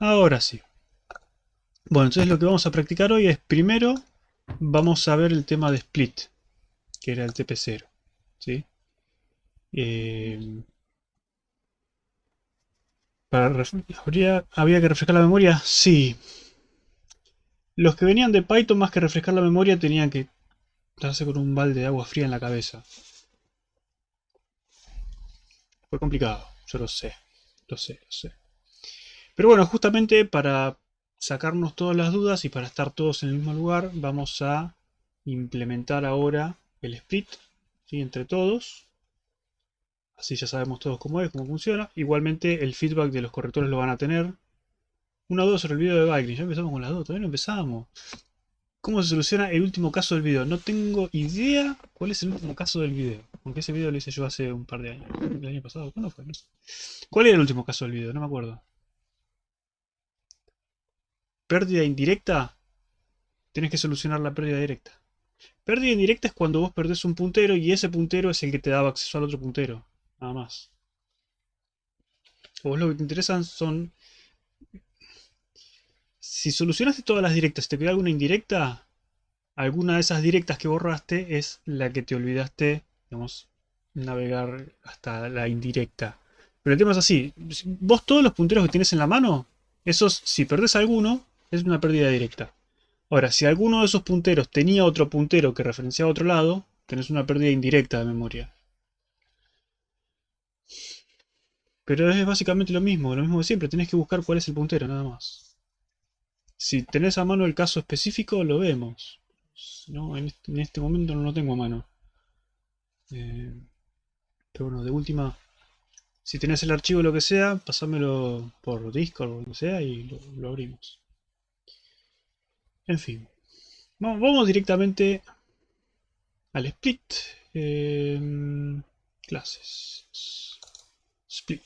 Ahora sí. Bueno, entonces lo que vamos a practicar hoy es primero vamos a ver el tema de split, que era el TP0. ¿Sí? Eh, ¿Había que refrescar la memoria? Sí. Los que venían de Python más que refrescar la memoria tenían que darse con un balde de agua fría en la cabeza. Fue complicado, yo lo sé. Lo sé, lo sé. Pero bueno, justamente para sacarnos todas las dudas y para estar todos en el mismo lugar, vamos a implementar ahora el split, ¿sí? Entre todos. Así ya sabemos todos cómo es, cómo funciona. Igualmente el feedback de los correctores lo van a tener. Una duda sobre el video de Backlinks. Ya empezamos con las dudas, todavía no empezamos. ¿Cómo se soluciona el último caso del video? No tengo idea cuál es el último caso del video. Aunque ese video lo hice yo hace un par de años. ¿El año pasado? ¿Cuándo fue? No sé. ¿Cuál era el último caso del video? No me acuerdo. ¿Pérdida indirecta? Tenés que solucionar la pérdida directa. Pérdida indirecta es cuando vos perdés un puntero y ese puntero es el que te daba acceso al otro puntero. Nada más. A vos lo que te interesan son... Si solucionaste todas las directas y te queda alguna indirecta, alguna de esas directas que borraste es la que te olvidaste, digamos, navegar hasta la indirecta. Pero el tema es así, vos todos los punteros que tienes en la mano, esos, si perdés alguno, es una pérdida directa. Ahora, si alguno de esos punteros tenía otro puntero que referenciaba a otro lado, tenés una pérdida indirecta de memoria. Pero es básicamente lo mismo de siempre, tenés que buscar cuál es el puntero, nada más. Si tenés a mano el caso específico, lo vemos. No, en este momento no lo tengo a mano. Eh, pero bueno, de última, si tenés el archivo o lo que sea, pasámelo por Discord o lo que sea y lo abrimos. En fin, vamos directamente al split. Clases. Split.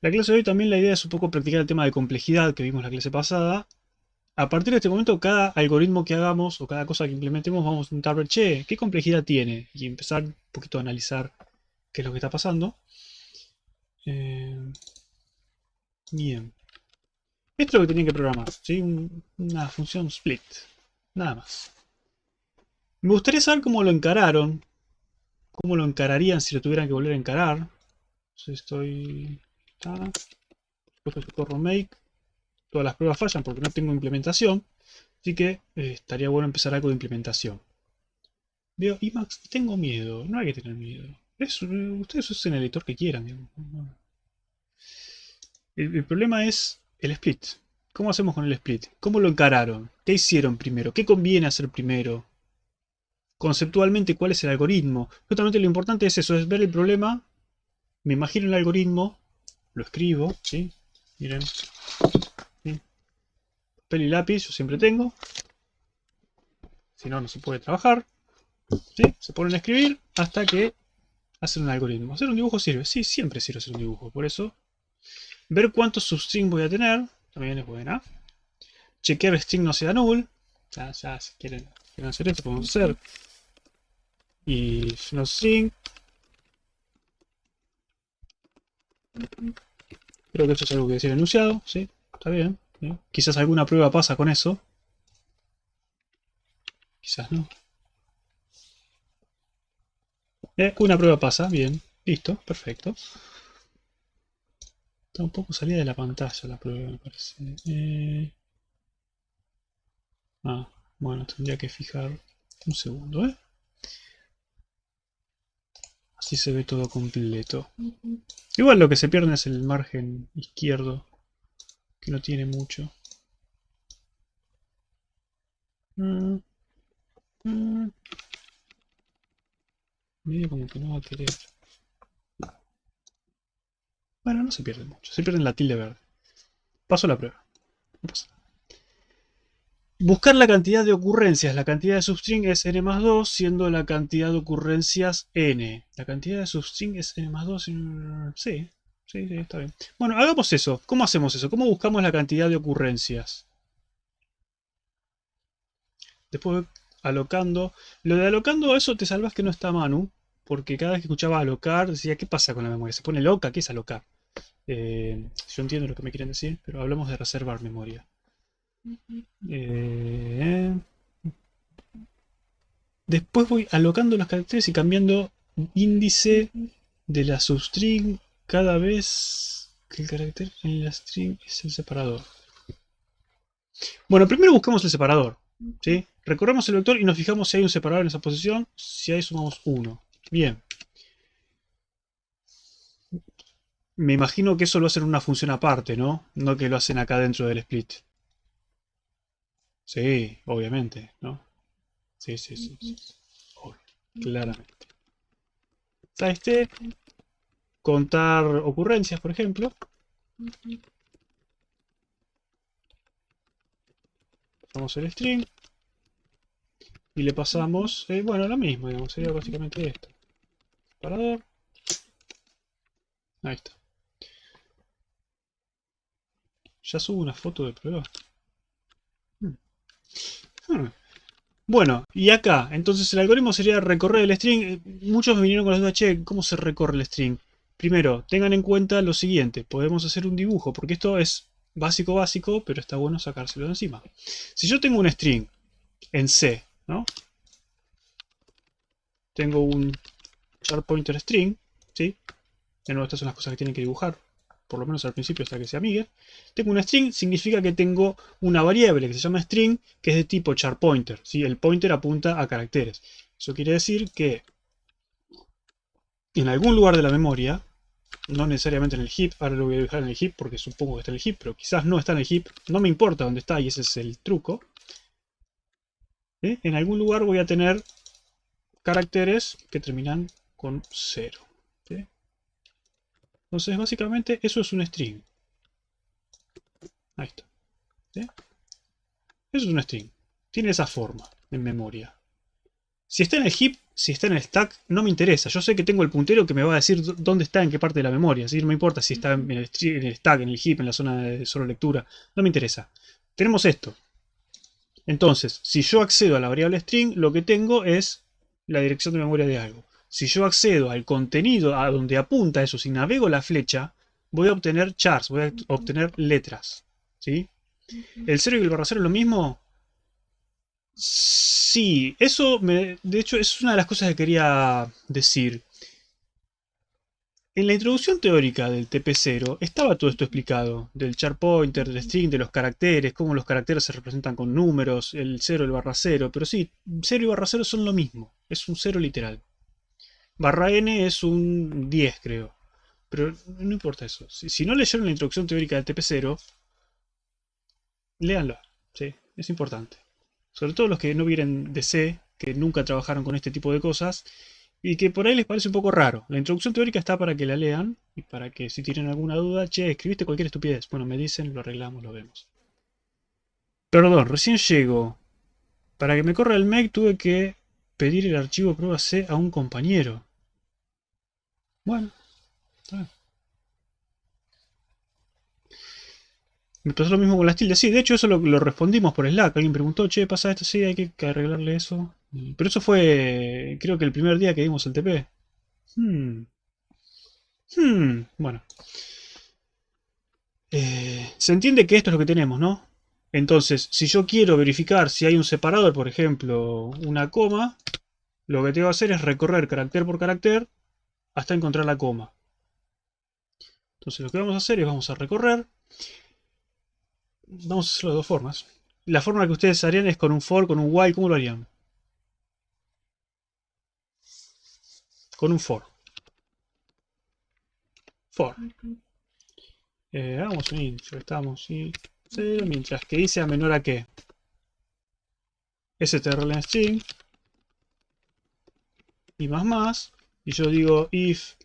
La clase de hoy también la idea es un poco practicar el tema de complejidad que vimos la clase pasada. A partir de este momento, cada algoritmo que hagamos o cada cosa que implementemos, vamos a intentar ver, che, ¿qué complejidad tiene? Y empezar un poquito a analizar qué es lo que está pasando. Bien. Esto es lo que tenía que programar, ¿sí? Una función split. Nada más. Me gustaría saber cómo lo encararon. Cómo lo encararían si lo tuvieran que volver a encarar. Entonces estoy... Después corro make. Todas las pruebas fallan porque no tengo implementación. Así que estaría bueno empezar algo de implementación. Veo Emacs y tengo miedo. No hay que tener miedo. Ustedes usen el editor que quieran. Digamos. El problema es el split. ¿Cómo hacemos con el split? ¿Cómo lo encararon? ¿Qué hicieron primero? ¿Qué conviene hacer primero? Conceptualmente, ¿cuál es el algoritmo? Justamente lo importante es eso, es ver el problema. Me imagino el algoritmo. Lo escribo, ¿sí? Miren. ¿Sí? Papel y lápiz, yo siempre tengo. Si no, no se puede trabajar. ¿Sí? Se ponen a escribir hasta que hacen un algoritmo. Hacer un dibujo sirve. Sí, siempre sirve hacer un dibujo. Por eso, ver cuántos substrings voy a tener también es buena. Chequear string no sea null. Ya, si quieren hacer esto, podemos hacer. Y no string. Creo que eso es algo que decir enunciado. Sí, está bien. ¿Sí? Quizás alguna prueba pasa con eso. Quizás no. Una prueba pasa, bien. Listo, perfecto. Está un poco salida de la pantalla la prueba, me parece. Bueno, tendría que fijar un segundo, ¿eh? Así se ve todo completo. Igual lo que se pierde es el margen izquierdo, que no tiene mucho. Mm, mm. Medio como que no va a querer. Bueno, no se pierde mucho. Se pierde en la tilde verde. Paso la prueba. No pasa nada. Buscar la cantidad de ocurrencias. La cantidad de substring es n más 2, siendo la cantidad de ocurrencias n. La cantidad de substring es n más 2. Sí, sí, está bien. Bueno, hagamos eso. ¿Cómo hacemos eso? ¿Cómo buscamos la cantidad de ocurrencias? Después alocando. Lo de alocando, eso te salvas que no está Manu. Porque cada vez que escuchaba alocar, decía, ¿qué pasa con la memoria? ¿Se pone loca? ¿Qué es alocar? Yo entiendo lo que me quieren decir, pero hablamos de reservar memoria. Eh, Después voy alocando los caracteres y cambiando índice de la substring cada vez que el carácter en la string es el separador. Bueno, primero buscamos el separador, ¿sí? Recorremos el vector y nos fijamos si hay un separador en esa posición. Si hay, sumamos 1. Bien. Me imagino que eso lo hacen en una función aparte, ¿no? No que lo hacen acá dentro del split. Sí, obviamente, ¿no? Sí, sí, sí, sí. Obvio, claramente. Este, contar ocurrencias, por ejemplo. Pasamos el string y le pasamos, bueno, lo mismo, digamos, sería básicamente esto. Separador. Ahí está. Ya subo una foto de prueba. Bueno, y acá, entonces el algoritmo sería recorrer el string. Muchos me vinieron con las dudas, che, ¿cómo se recorre el string? Primero, tengan en cuenta lo siguiente, podemos hacer un dibujo, porque esto es básico básico, pero está bueno sacárselo de encima. Si yo tengo un string en C, ¿no? Tengo un char pointer string, ¿sí? De nuevo, estas son las cosas que tienen que dibujar, por lo menos al principio hasta que se amigue. Tengo un string, significa que tengo una variable que se llama string, que es de tipo char pointer, ¿sí? El pointer apunta a caracteres. Eso quiere decir que en algún lugar de la memoria, no necesariamente en el heap, ahora lo voy a dejar en el heap porque supongo que está en el heap, pero quizás no está en el heap, no me importa dónde está y ese es el truco. En algún lugar voy a tener caracteres que terminan con 0. ¿Sí? Entonces básicamente eso es un string. Ahí está. ¿Sí? Eso es un string. Tiene esa forma en memoria. Si está en el heap, si está en el stack, no me interesa. Yo sé que tengo el puntero que me va a decir dónde está, en qué parte de la memoria. ¿Sí? No me importa si está en el stack, en el heap, en la zona de solo lectura. No me interesa. Tenemos esto. Entonces, si yo accedo a la variable string, lo que tengo es la dirección de memoria de algo. Si yo accedo al contenido, a donde apunta eso, si navego la flecha, voy a obtener chars, voy a obtener letras. ¿Sí? ¿El 0 y el barra 0 es lo mismo? Sí, de hecho, es una de las cosas que quería decir. En la introducción teórica del TP0 estaba todo esto explicado, del char pointer, del string, de los caracteres, cómo los caracteres se representan con números, el 0, el barra 0, pero sí, 0 y barra 0 son lo mismo, es un 0 literal. Barra n es un 10, creo, pero no importa eso. Si no leyeron la introducción teórica del TP0, léanlo, sí, es importante. Sobre todo los que no vienen de C, que nunca trabajaron con este tipo de cosas, y que por ahí les parece un poco raro. La introducción teórica está para que la lean, y para que si tienen alguna duda, che, escribiste cualquier estupidez. Bueno, me dicen, lo arreglamos, lo vemos. Perdón, recién llego. Para que me corra el make tuve que pedir el archivo prueba C a un compañero. Bueno, está bien. Me pasó lo mismo con las tildes. Sí, de hecho eso lo respondimos por Slack. Alguien preguntó, che, pasa esto, sí, hay que arreglarle eso. Pero eso fue, creo que el primer día que dimos el TP. Bueno. Se entiende que esto es lo que tenemos, ¿no? Entonces, si yo quiero verificar si hay un separador, por ejemplo, una coma, lo que tengo que hacer es recorrer carácter por carácter hasta encontrar la coma. Entonces lo que vamos a hacer es vamos a recorrer. Vamos a hacerlo de dos formas. La forma que ustedes harían es con un for, con un while. ¿Cómo lo harían? Con un for. For. Hagamos un int, ya estamos. Y 0, mientras que i sea menor a qué. strlen string. Y más. Y yo digo if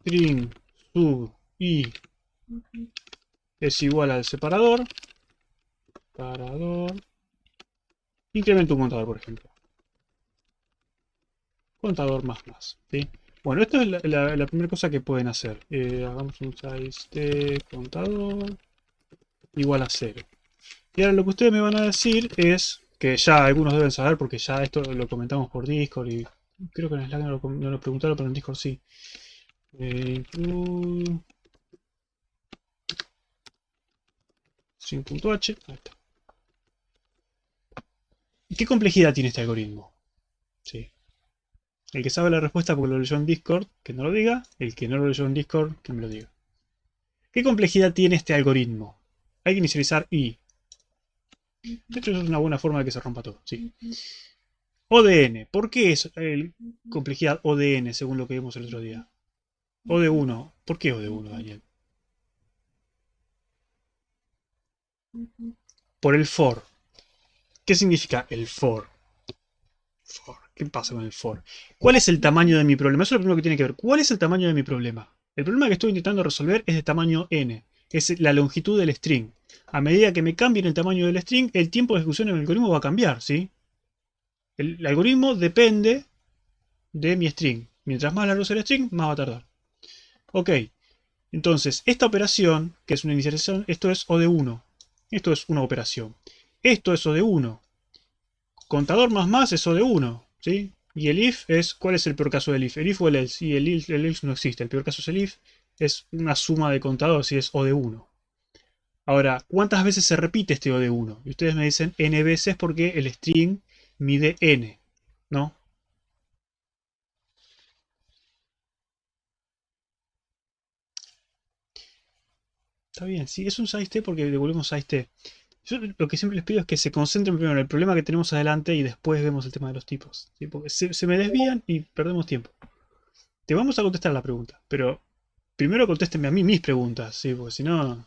string sub i es igual al separador. Separador. Incremento un contador, por ejemplo. Contador más. ¿Sí? Bueno, esto es la primera cosa que pueden hacer. Hagamos un size de contador igual a 0. Y ahora lo que ustedes me van a decir es, que ya algunos deben saber porque ya esto lo comentamos por Discord y creo que en Slack no lo preguntaron, pero en Discord sí. Include string.h. Ahí está. ¿Qué complejidad tiene este algoritmo? Sí. El que sabe la respuesta porque lo leyó en Discord, que no lo diga. El que no lo leyó en Discord, que me lo diga. ¿Qué complejidad tiene este algoritmo? Hay que inicializar i. De hecho, es una buena forma de que se rompa todo. Sí. ODN. ¿Por qué es complejidad ODN según lo que vimos el otro día? O de 1. ¿Por qué O de 1, Daniel? Por el for. ¿Qué significa el for? ¿Qué pasa con el for? ¿Cuál es el tamaño de mi problema? Eso es lo primero que tiene que ver. ¿Cuál es el tamaño de mi problema? El problema que estoy intentando resolver es de tamaño n. Es la longitud del string. A medida que me cambien el tamaño del string, el tiempo de ejecución del algoritmo va a cambiar, ¿sí? El algoritmo depende de mi string. Mientras más largo sea el string, más va a tardar. Ok. Entonces, esta operación, que es una inicialización, esto es O de 1. Esto es una operación. Esto es O de 1. Contador más es O de 1. ¿Sí? Y el if es, ¿cuál es el peor caso del if? El if o el else. Y el else no existe. El peor caso es el if. Es una suma de contadores y es O de 1. Ahora, ¿cuántas veces se repite este O de 1? Y ustedes me dicen n veces porque el string mide n. ¿No? Está bien, sí, es un size porque devolvemos size. Yo lo que siempre les pido es que se concentren primero en el problema que tenemos adelante y después vemos el tema de los tipos. ¿Sí? Porque se me desvían y perdemos tiempo. Te vamos a contestar la pregunta, pero primero contéstenme a mí mis preguntas, ¿sí? Porque si no...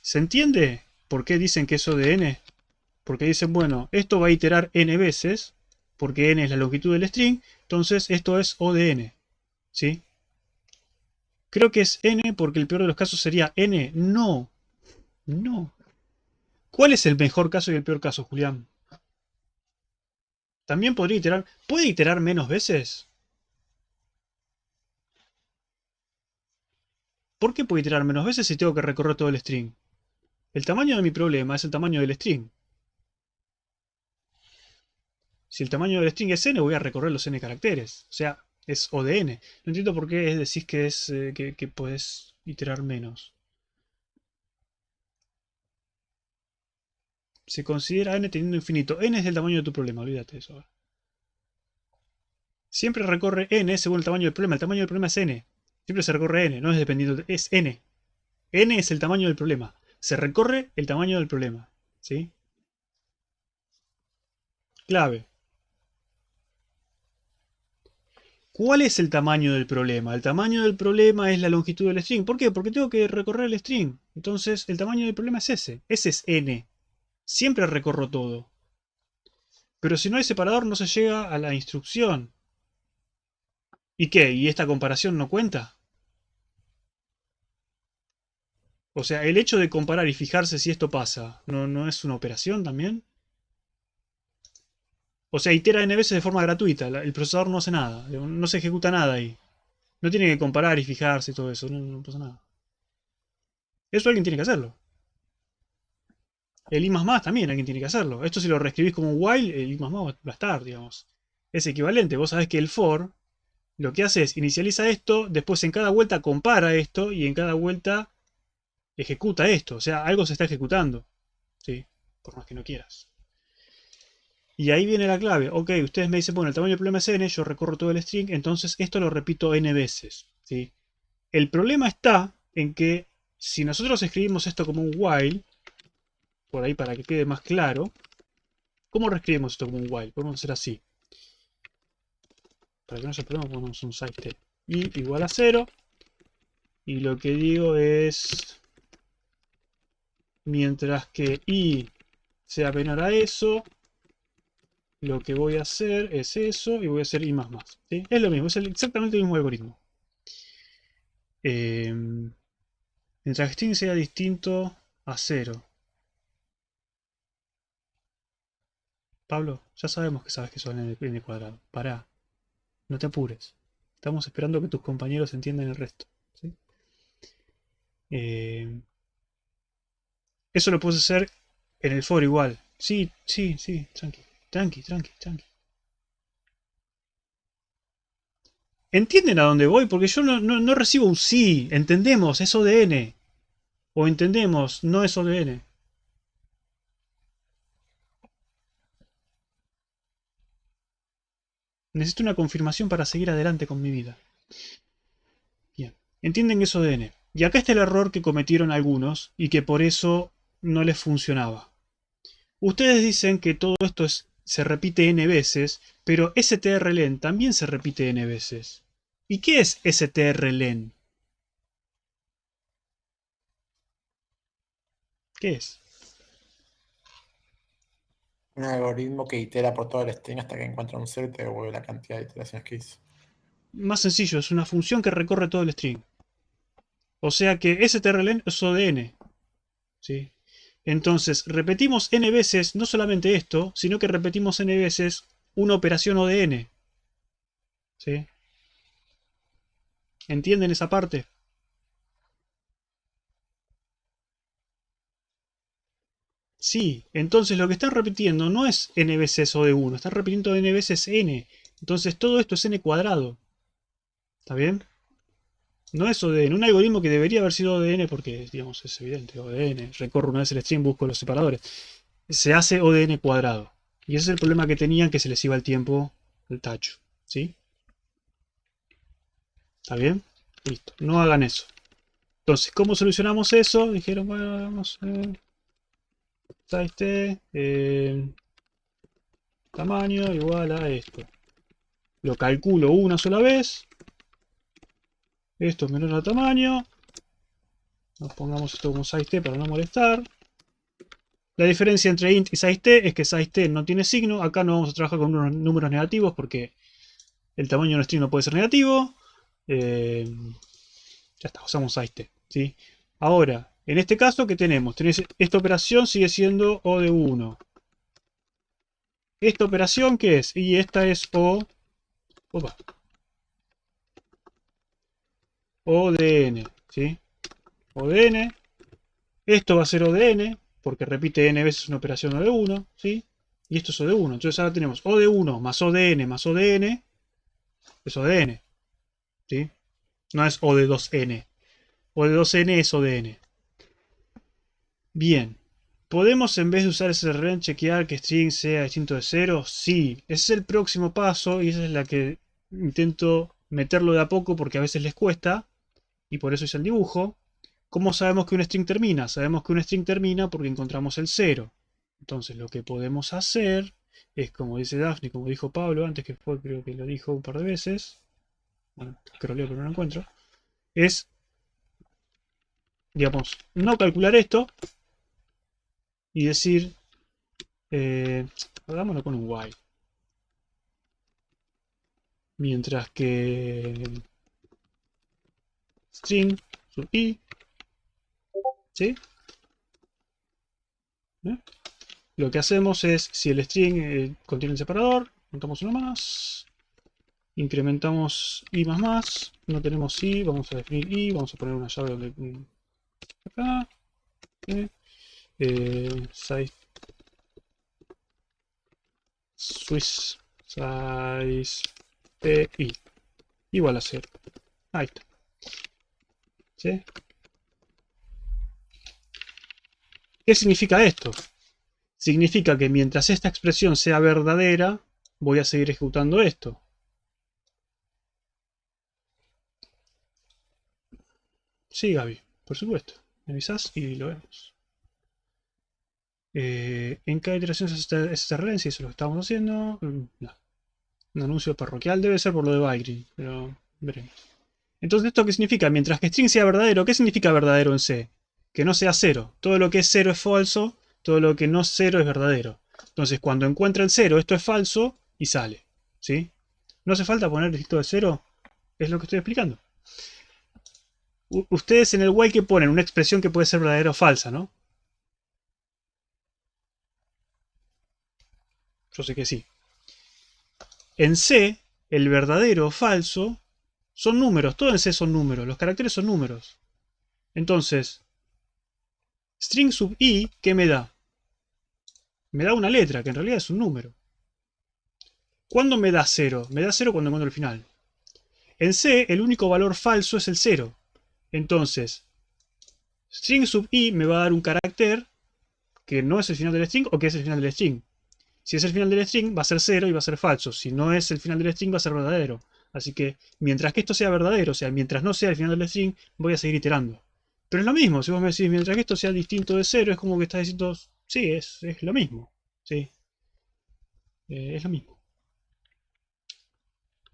¿Se entiende por qué dicen que es O de n? Porque dicen, bueno, esto va a iterar n veces, porque n es la longitud del string, entonces esto es O de n. ¿Sí? Creo que es n porque el peor de los casos sería n. No, no. ¿Cuál es el mejor caso y el peor caso, Julián? También podría iterar... ¿Puede iterar menos veces? ¿Por qué puede iterar menos veces si tengo que recorrer todo el string? El tamaño de mi problema es el tamaño del string. Si el tamaño del string es n, voy a recorrer los n caracteres. O sea, es O de n. No entiendo por qué decís que es que podés iterar menos. Se considera n teniendo infinito. N es del tamaño de tu problema, olvídate de eso. Siempre recorre n según el tamaño del problema. El tamaño del problema es n. Siempre se recorre n, no es dependiendo. Es n. N es el tamaño del problema. Se recorre el tamaño del problema. ¿Sí? Clave. ¿Cuál es el tamaño del problema? El tamaño del problema es la longitud del string. ¿Por qué? Porque tengo que recorrer el string. Entonces, el tamaño del problema es ese. Ese es n. Siempre recorro todo. Pero si no hay separador, no se llega a la instrucción. ¿Y qué? ¿Y esta comparación no cuenta? O sea, el hecho de comparar y fijarse si esto pasa, ¿no es una operación también? O sea, itera n veces de forma gratuita. El procesador no hace nada. No se ejecuta nada ahí. No tiene que comparar y fijarse y todo eso. No pasa nada. Eso alguien tiene que hacerlo. El I++ también alguien tiene que hacerlo. Esto si lo reescribís como un while, el I++ va a estar, digamos. Es equivalente. Vos sabés que el for lo que hace es inicializa esto, después en cada vuelta compara esto y en cada vuelta ejecuta esto. O sea, algo se está ejecutando. ¿Sí? Por más que no quieras. Y ahí viene la clave. Ok, ustedes me dicen, bueno, el tamaño del problema es n, yo recorro todo el string, entonces esto lo repito n veces. ¿Sí? El problema está en que si nosotros escribimos esto como un while, por ahí para que quede más claro, ¿cómo reescribimos esto como un while? Podemos hacer así. Para que no se problema, ponemos un size i igual a 0. Y lo que digo es, mientras que i sea menor a eso, lo que voy a hacer es eso y voy a hacer i++. ¿Sí? Es lo mismo, es exactamente el mismo algoritmo. Mientras que string sea distinto a 0. Pablo, ya sabemos que sabes que son n cuadrado. Pará, no te apures. Estamos esperando que tus compañeros entiendan el resto. ¿Sí? Eso lo puedes hacer en el for igual. Sí, sí, sí, tranqui. Tranqui, tranqui, tranqui. ¿Entienden a dónde voy? Porque yo no recibo un sí. Entendemos, es ODN. O entendemos, no es ODN. Necesito una confirmación para seguir adelante con mi vida. Bien. Entienden que es ODN. Y acá está el error que cometieron algunos y que por eso no les funcionaba. Ustedes dicen que todo esto se repite n veces, pero strlen también se repite n veces. ¿Y qué es strlen? ¿Qué es? Un algoritmo que itera por todo el string hasta que encuentra un cero y te devuelve la cantidad de iteraciones que hizo. Más sencillo, es una función que recorre todo el string. O sea que strlen es ODN. ¿Sí? Entonces, repetimos n veces no solamente esto, sino que repetimos n veces una operación ODN. ¿Sí? ¿Entienden esa parte? Sí, entonces lo que están repitiendo no es n veces o de 1, están repitiendo n veces n. Entonces todo esto es n cuadrado. ¿Está bien? No es ODN. Un algoritmo que debería haber sido ODN porque, digamos, es evidente. ODN, recorro una vez el string, busco los separadores. Se hace ODN cuadrado. Y ese es el problema que tenían, que se les iba el tiempo el tacho. ¿Sí? ¿Está bien? Listo. No hagan eso. Entonces, ¿cómo solucionamos eso? Dijeron, bueno, vamos a tamaño igual a esto. Lo calculo una sola vez. Esto es menor a tamaño. Nos pongamos esto como size para no molestar. La diferencia entre int y size es que size no tiene signo. Acá no vamos a trabajar con unos números negativos porque el tamaño de un string no puede ser negativo. Ya está, usamos size, ¿sí? Ahora, en este caso, ¿qué tenemos? Esta operación sigue siendo O de 1. ¿Esta operación qué es? Y esta es O. Opa, O de N, ¿sí? O de N. Esto va a ser O de N, porque repite N veces una operación O de 1, ¿sí? Y esto es O de 1. Entonces ahora tenemos O de 1 más O de N más O de N, es O de N, ¿sí? No es O de 2N. O de 2N es O de N. Bien. ¿Podemos en vez de usar ese ren chequear que string sea distinto de 0? Sí. Ese es el próximo paso y esa es la que intento meterlo de a poco porque a veces les cuesta y por eso hice el dibujo. ¿Cómo sabemos que un string termina? Sabemos que un string termina porque encontramos el 0. Entonces lo que podemos hacer es, como dice Daphne, como dijo Pablo antes, que fue, creo que lo dijo un par de veces, bueno, creo pero no lo encuentro, es, digamos, no calcular esto y decir, hagámoslo con un while. Mientras que string sub i, ¿sí? ¿Eh? Lo que hacemos es, si el string contiene el separador, montamos uno más, incrementamos i más más, no tenemos i, vamos a definir i, vamos a poner una llave donde, acá, size, swiss size pi igual a 0. Ahí está. ¿Sí? ¿Qué significa esto? Significa que mientras esta expresión sea verdadera, voy a seguir ejecutando esto. Sí, Gaby, por supuesto. Me avisas y lo vemos. ¿En qué iteración es esta referencia? Eso es lo que estamos haciendo. No. Un anuncio parroquial debe ser por lo de Bygreen, pero veremos. Entonces, ¿esto qué significa? Mientras que string sea verdadero, ¿qué significa verdadero en C? Que no sea cero. Todo lo que es cero es falso, todo lo que no es cero es verdadero. Entonces, cuando encuentra el cero, esto es falso y sale. ¿Sí? No hace falta poner esto de cero, es lo que estoy explicando. Ustedes en el while que ponen una expresión que puede ser verdadera o falsa, ¿no? Yo sé que sí. En C, el verdadero o falso son números. Todo en C son números. Los caracteres son números. Entonces, string sub i, ¿qué me da? Me da una letra, que en realidad es un número. ¿Cuándo me da 0? Me da 0 cuando encuentro el final. En C, el único valor falso es el 0. Entonces, string sub i me va a dar un carácter que no es el final del string o que es el final del string. Si es el final del string, va a ser 0 y va a ser falso. Si no es el final del string, va a ser verdadero. Así que, mientras que esto sea verdadero, o sea, mientras no sea el final del string, voy a seguir iterando. Pero es lo mismo, si vos me decís, mientras que esto sea distinto de 0, es como que estás diciendo, sí, es lo mismo. Sí, es lo mismo.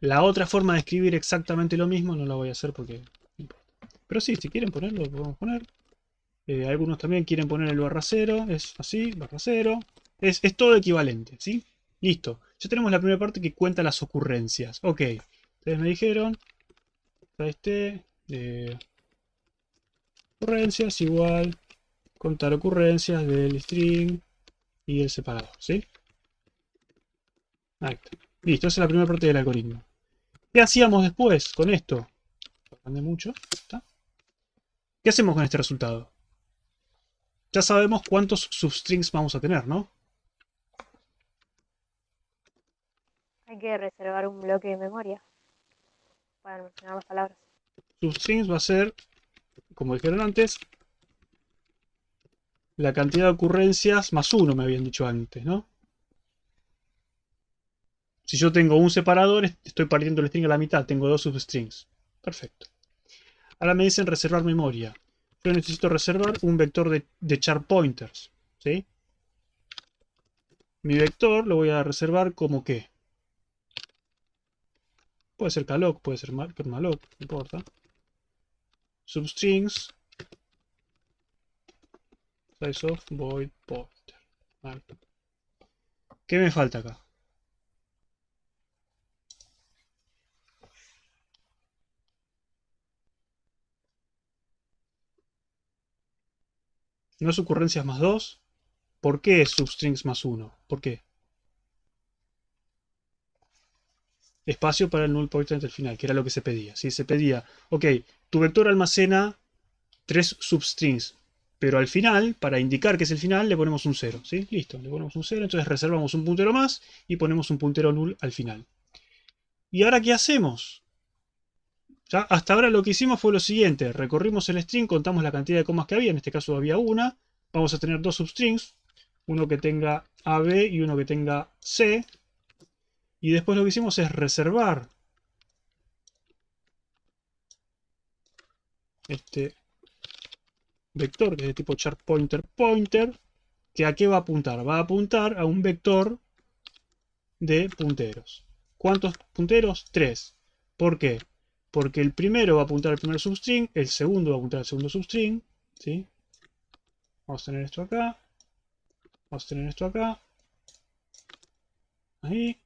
La otra forma de escribir exactamente lo mismo no la voy a hacer porque no importa. Pero sí, si quieren ponerlo, lo podemos poner. Algunos también quieren poner el barra 0, es así, barra 0. Es todo equivalente, ¿sí? Listo. Ya tenemos la primera parte que cuenta las ocurrencias. Ok. Ustedes me dijeron, ocurrencias igual contar ocurrencias del string y el separador, ¿sí? Ahí está. Listo, esa es la primera parte del algoritmo. ¿Qué hacíamos después con esto? Lo mandé mucho. ¿Está? ¿Qué hacemos con este resultado? Ya sabemos cuántos substrings vamos a tener, ¿no? Hay que reservar un bloque de memoria para almacenar las palabras. Substrings va a ser, como dijeron antes, la cantidad de ocurrencias más 1, me habían dicho antes, ¿no? Si yo tengo un separador, estoy partiendo el string a la mitad, tengo dos substrings. Perfecto. Ahora me dicen reservar memoria. Yo necesito reservar un vector de char pointers, ¿sí? Mi vector lo voy a reservar como ¿qué? Puede ser calloc, puede ser malloc, no importa. Substrings size of void pointer. Vale. ¿Qué me falta acá? ¿No es ocurrencias más 2? ¿Por qué es substrings más 1? ¿Por qué? Espacio para el null pointer del final, que era lo que se pedía. Si se pedía, ok, tu vector almacena 3 substrings, pero al final, para indicar que es el final, le ponemos un 0. ¿Sí? Listo, le ponemos un 0, entonces reservamos un puntero más y ponemos un puntero null al final. ¿Y ahora qué hacemos? Ya hasta ahora lo que hicimos fue lo siguiente, recorrimos el string, contamos la cantidad de comas que había, en este caso había una, vamos a tener dos substrings, uno que tenga AB y uno que tenga C, y después lo que hicimos es reservar este vector que es de tipo char pointer pointer, que a qué va a apuntar, va a apuntar a un vector de punteros. ¿Cuántos punteros? 3. ¿Por qué? Porque el primero va a apuntar al primer substring, el segundo va a apuntar al segundo substring, ¿sí? Vamos a tener esto acá, vamos a tener esto acá, ahí,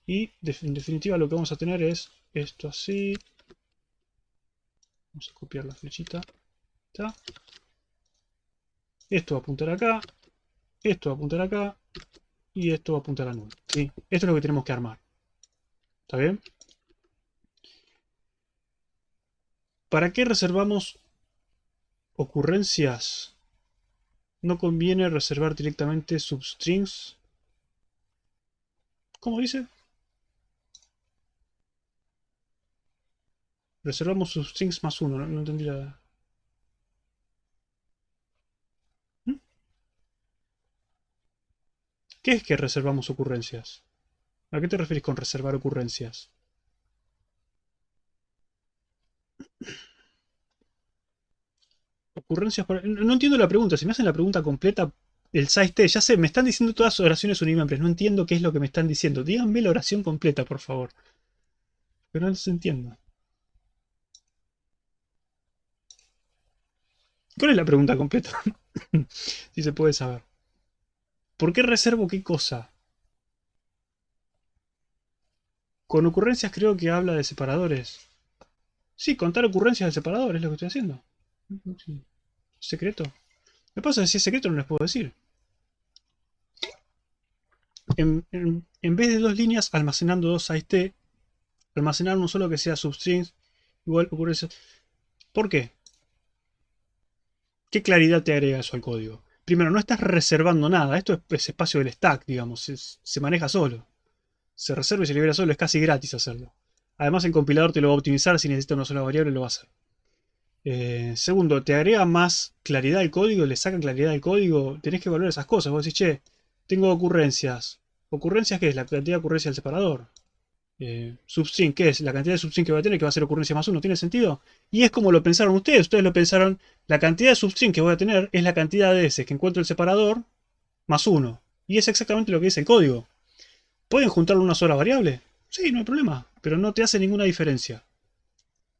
y en definitiva lo que vamos a tener es esto así. Vamos a copiar la flechita. ¿Está? Esto va a apuntar acá, esto va a apuntar acá, y esto va a apuntar a null. ¿Sí? Esto es lo que tenemos que armar. ¿Está bien? ¿Para qué reservamos ocurrencias? No conviene reservar directamente substrings. ¿Cómo dice? Reservamos substrings más uno. No entendí la... ¿Mm? ¿Qué es que reservamos ocurrencias? ¿A qué te refieres con reservar ocurrencias? Ocurrencias para... No entiendo la pregunta. Si me hacen la pregunta completa, el size T, ya sé, me están diciendo todas oraciones unimiembres. No entiendo qué es lo que me están diciendo. Díganme la oración completa, por favor. Pero no se entienda. ¿Cuál es la pregunta completa? Si se puede saber. ¿Por qué reservo qué cosa? Con ocurrencias creo que habla de separadores. Sí, contar ocurrencias del separador es lo que estoy haciendo. Sí. ¿Secreto? Me pasa que si es secreto no les puedo decir. En vez de dos líneas almacenando dos size almacenar uno solo que sea substrings igual ocurrencias. ¿Por qué? ¿Qué claridad te agrega eso al código? Primero, no estás reservando nada. Esto es espacio del stack, digamos. Se maneja solo. Se reserva y se libera solo. Es casi gratis hacerlo. Además, el compilador te lo va a optimizar. Si necesita una sola variable, lo va a hacer. Segundo, te agrega más claridad al código, le saca claridad al código. Tenés que evaluar esas cosas. Vos decís, che, tengo ocurrencias. ¿Ocurrencias qué es? La cantidad de ocurrencias del separador. Substring, ¿qué es? La cantidad de substring que va a tener, que va a ser ocurrencia más 1. ¿Tiene sentido? Y es como lo pensaron ustedes. Ustedes lo pensaron, la cantidad de substring que voy a tener es la cantidad de veces que encuentro el separador más 1. Y es exactamente lo que dice el código. ¿Pueden juntarlo en una sola variable? Sí, no hay problema. Pero no te hace ninguna diferencia.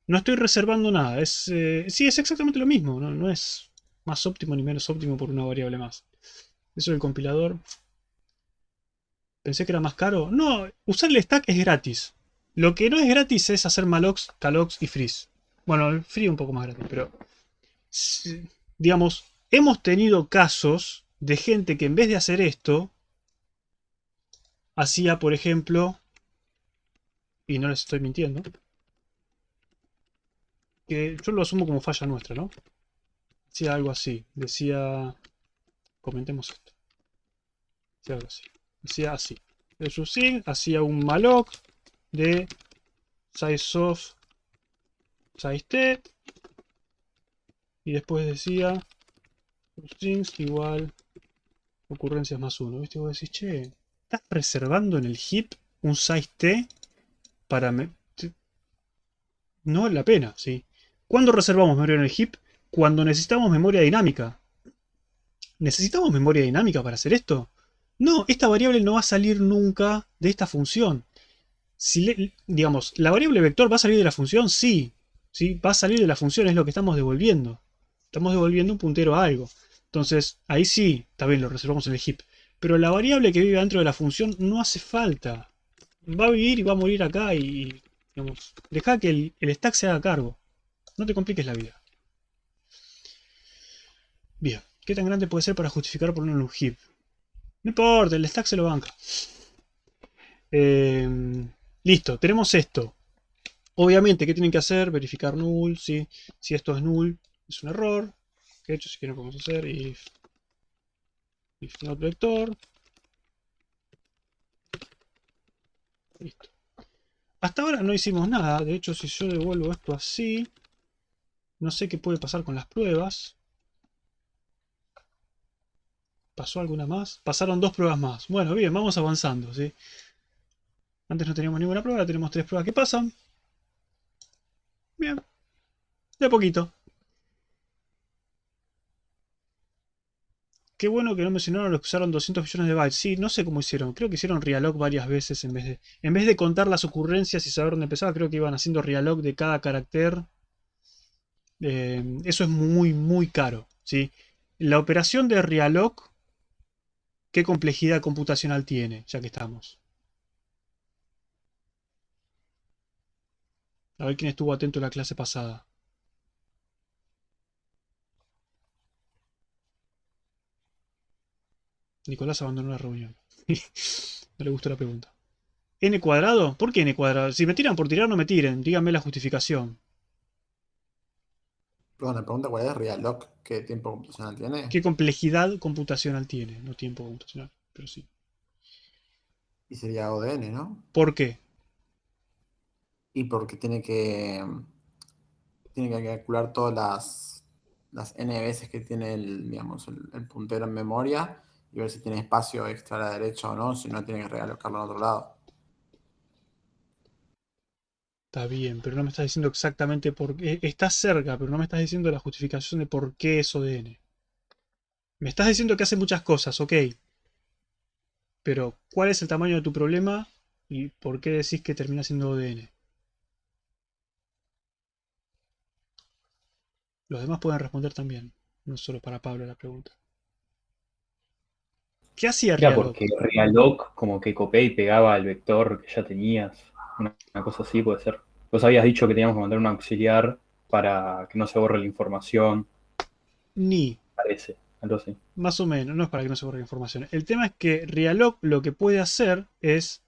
No estoy reservando nada. Sí, es exactamente lo mismo. No es más óptimo ni menos óptimo por una variable más. Eso del compilador. Pensé que era más caro. No, usar el stack es gratis. Lo que no es gratis es hacer mallocs, callocs y freeze. Bueno, el free un poco más gratis, pero... digamos, hemos tenido casos de gente que en vez de hacer esto, hacía, por ejemplo... Y no les estoy mintiendo. Que yo lo asumo como falla nuestra, ¿no? Decía algo así. Decía... Comentemos esto. Decía algo así. Decía así. El subsig hacía un malloc de sizeOf sizeTet y después decía strings igual ocurrencias más 1. ¿Viste? Vos decís, che, ¿estás reservando en el heap un sizeT para... No vale la pena, ¿sí? ¿Cuándo reservamos memoria en el heap? Cuando necesitamos memoria dinámica. ¿Necesitamos memoria dinámica para hacer esto? No, esta variable no va a salir nunca de esta función. Si digamos, ¿la variable vector va a salir de la función? Sí. ¿Sí? Va a salir de la función, es lo que estamos devolviendo. Estamos devolviendo un puntero a algo. Entonces, ahí sí, también lo reservamos en el heap. Pero la variable que vive dentro de la función no hace falta. Va a vivir y va a morir acá y digamos, deja que el stack se haga cargo. No te compliques la vida. Bien, ¿qué tan grande puede ser para justificar ponerlo en un heap? No importa, el stack se lo banca. Listo, tenemos esto. Obviamente, ¿qué tienen que hacer? Verificar null, ¿sí? Si esto es null, es un error. De hecho, si quieren podemos hacer if not vector. Listo. Hasta ahora no hicimos nada. De hecho, si yo devuelvo esto así, no sé qué puede pasar con las pruebas. ¿Pasó alguna más? Pasaron 2 pruebas más. Bueno, bien, vamos avanzando, ¿sí? Antes no teníamos ninguna prueba, ahora tenemos 3 pruebas que pasan. Bien. De a poquito. Qué bueno que no mencionaron los que usaron 200 millones de bytes. Sí, no sé cómo hicieron. Creo que hicieron realloc varias veces en vez de contar las ocurrencias y saber dónde empezaba. Creo que iban haciendo realloc de cada carácter. Eso es muy, muy caro, ¿sí? La operación de realloc, ¿qué complejidad computacional tiene? Ya que estamos. A ver quién estuvo atento a la clase pasada. Nicolás abandonó la reunión. No le gustó la pregunta. ¿N cuadrado? ¿Por qué n cuadrado? Si me tiran por tirar, no me tiren. Díganme la justificación. Perdón, la pregunta cuál es realloc, ¿qué tiempo computacional tiene? ¿Qué complejidad computacional tiene? No tiempo computacional, pero sí. Y sería ODN, ¿no? ¿Por qué? Y porque tiene que calcular todas las n veces que tiene digamos, el puntero en memoria y ver si tiene espacio extra a la derecha o no, si no tiene que realocarlo en otro lado. Está bien, pero no me estás diciendo exactamente por qué. Estás cerca, pero no me estás diciendo la justificación de por qué es ODN. Me estás diciendo que hace muchas cosas, ok. Pero, ¿cuál es el tamaño de tu problema y por qué decís que termina siendo ODN? Los demás pueden responder también, no solo para Pablo la pregunta. ¿Qué hacía Era Realloc? porque realloc como que copié y pegaba el vector que ya tenías. Una cosa así puede ser. Vos habías dicho que teníamos que mandar un auxiliar para que no se borre la información. Ni, Parece, algo así. más o menos, no es para que no se borre la información. El tema es que Realloc lo que puede hacer es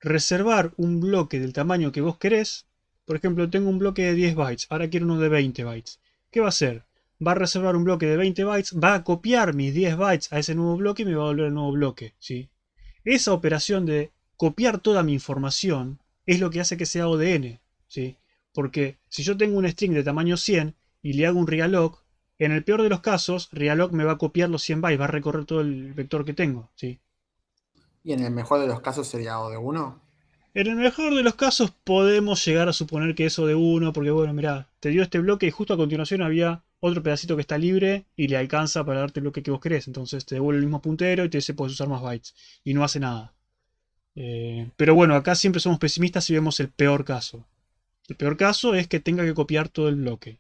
reservar un bloque del tamaño que vos querés. Por ejemplo, tengo un bloque de 10 bytes, ahora quiero uno de 20 bytes. ¿Qué va a hacer? Va a reservar un bloque de 20 bytes, va a copiar mis 10 bytes a ese nuevo bloque y me va a volver el nuevo bloque, ¿sí? Esa operación de copiar toda mi información es lo que hace que sea ODN, ¿sí? Porque si yo tengo un string de tamaño 100 y le hago un realloc, en el peor de los casos, realloc me va a copiar los 100 bytes, va a recorrer todo el vector que tengo, ¿sí? Y en el mejor de los casos sería O de 1. En el mejor de los casos podemos llegar a suponer que eso de 1, porque bueno, mirá, te dio este bloque y justo a continuación había otro pedacito que está libre y le alcanza para darte el bloque que vos querés. Entonces te devuelve el mismo puntero y te dice puedes usar más bytes. Y no hace nada. Pero bueno, acá siempre somos pesimistas y vemos el peor caso. El peor caso es que tenga que copiar todo el bloque.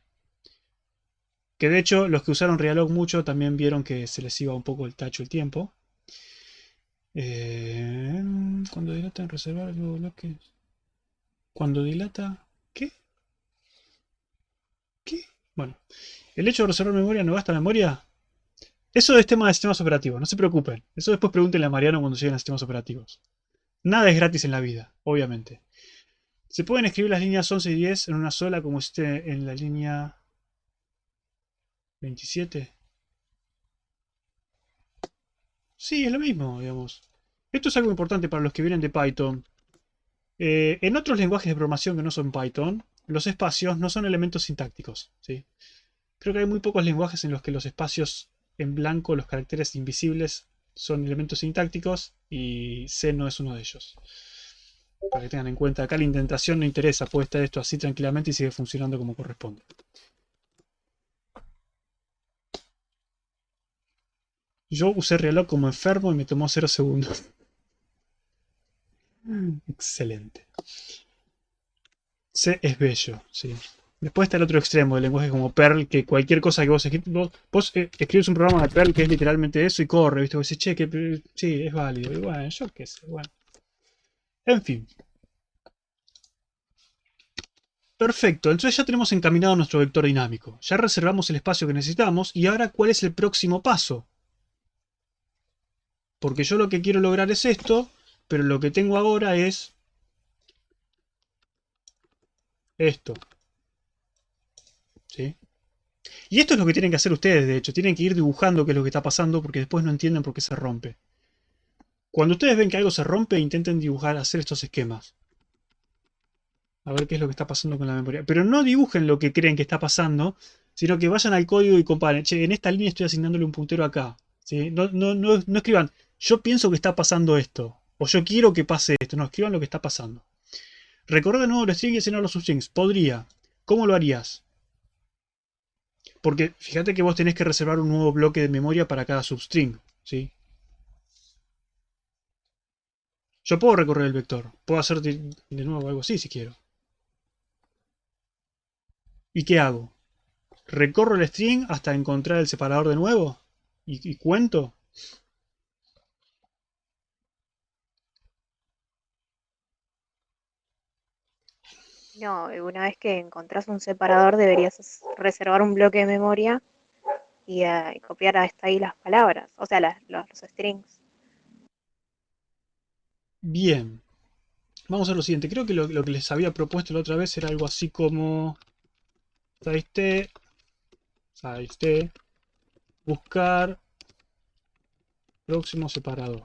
Que de hecho los que usaron Realog mucho también vieron que se les iba un poco el tacho el tiempo. Cuando dilata en reservar el nuevo bloque. Cuando dilata... ¿Qué? ¿Qué? Bueno. El hecho de reservar memoria no gasta memoria. Eso es tema de sistemas operativos, no se preocupen. Eso después pregúntenle a Mariano cuando lleguen a sistemas operativos. Nada es gratis en la vida, obviamente. Se pueden escribir las líneas 11 y 10 en una sola como esté en la línea 27. Sí, es lo mismo, digamos. Esto es algo importante para los que vienen de Python. En otros lenguajes de programación que no son Python, los espacios no son elementos sintácticos, ¿sí? Creo que hay muy pocos lenguajes en los que los espacios en blanco, los caracteres invisibles, son elementos sintácticos y C no es uno de ellos. Para que tengan en cuenta, acá la indentación no interesa, puede estar esto así tranquilamente y sigue funcionando como corresponde. Yo usé reloj como enfermo y me tomó 0 segundos. Excelente. C es bello, sí. Después está el otro extremo, el lenguaje como Perl, que cualquier cosa que vos escribes un programa de Perl que es literalmente eso y corre, ¿viste? Vos decís, che, que sí, es válido. Y bueno, yo qué sé, bueno. En fin. Perfecto, entonces ya tenemos encaminado nuestro vector dinámico. Ya reservamos el espacio que necesitamos y ahora, ¿cuál es el próximo paso? Porque yo lo que quiero lograr es esto, pero lo que tengo ahora es esto. ¿Sí? Y esto es lo que tienen que hacer ustedes, de hecho. Tienen que ir dibujando qué es lo que está pasando porque después no entienden por qué se rompe. Cuando ustedes ven que algo se rompe, intenten dibujar, hacer estos esquemas. A ver qué es lo que está pasando con la memoria. Pero no dibujen lo que creen que está pasando, sino que vayan al código y comparen. Che, en esta línea estoy asignándole un puntero acá. ¿Sí? No escriban, yo pienso que está pasando esto. O yo quiero que pase esto. No, escriban lo que está pasando. Recorrer de nuevo los strings y llenar los substrings. Podría. ¿Cómo lo harías? Porque fíjate que vos tenés que reservar un nuevo bloque de memoria para cada substring. ¿Sí? Yo puedo recorrer el vector. Puedo hacer de nuevo algo así si quiero. ¿Y qué hago? ¿Recorro el string hasta encontrar el separador de nuevo? ¿Y cuento? No, una vez que encontrás un separador deberías reservar un bloque de memoria y copiar hasta ahí las palabras, o sea, los strings. Bien. Vamos a lo siguiente. Creo que lo que les había propuesto la otra vez era algo así como... buscar próximo separador.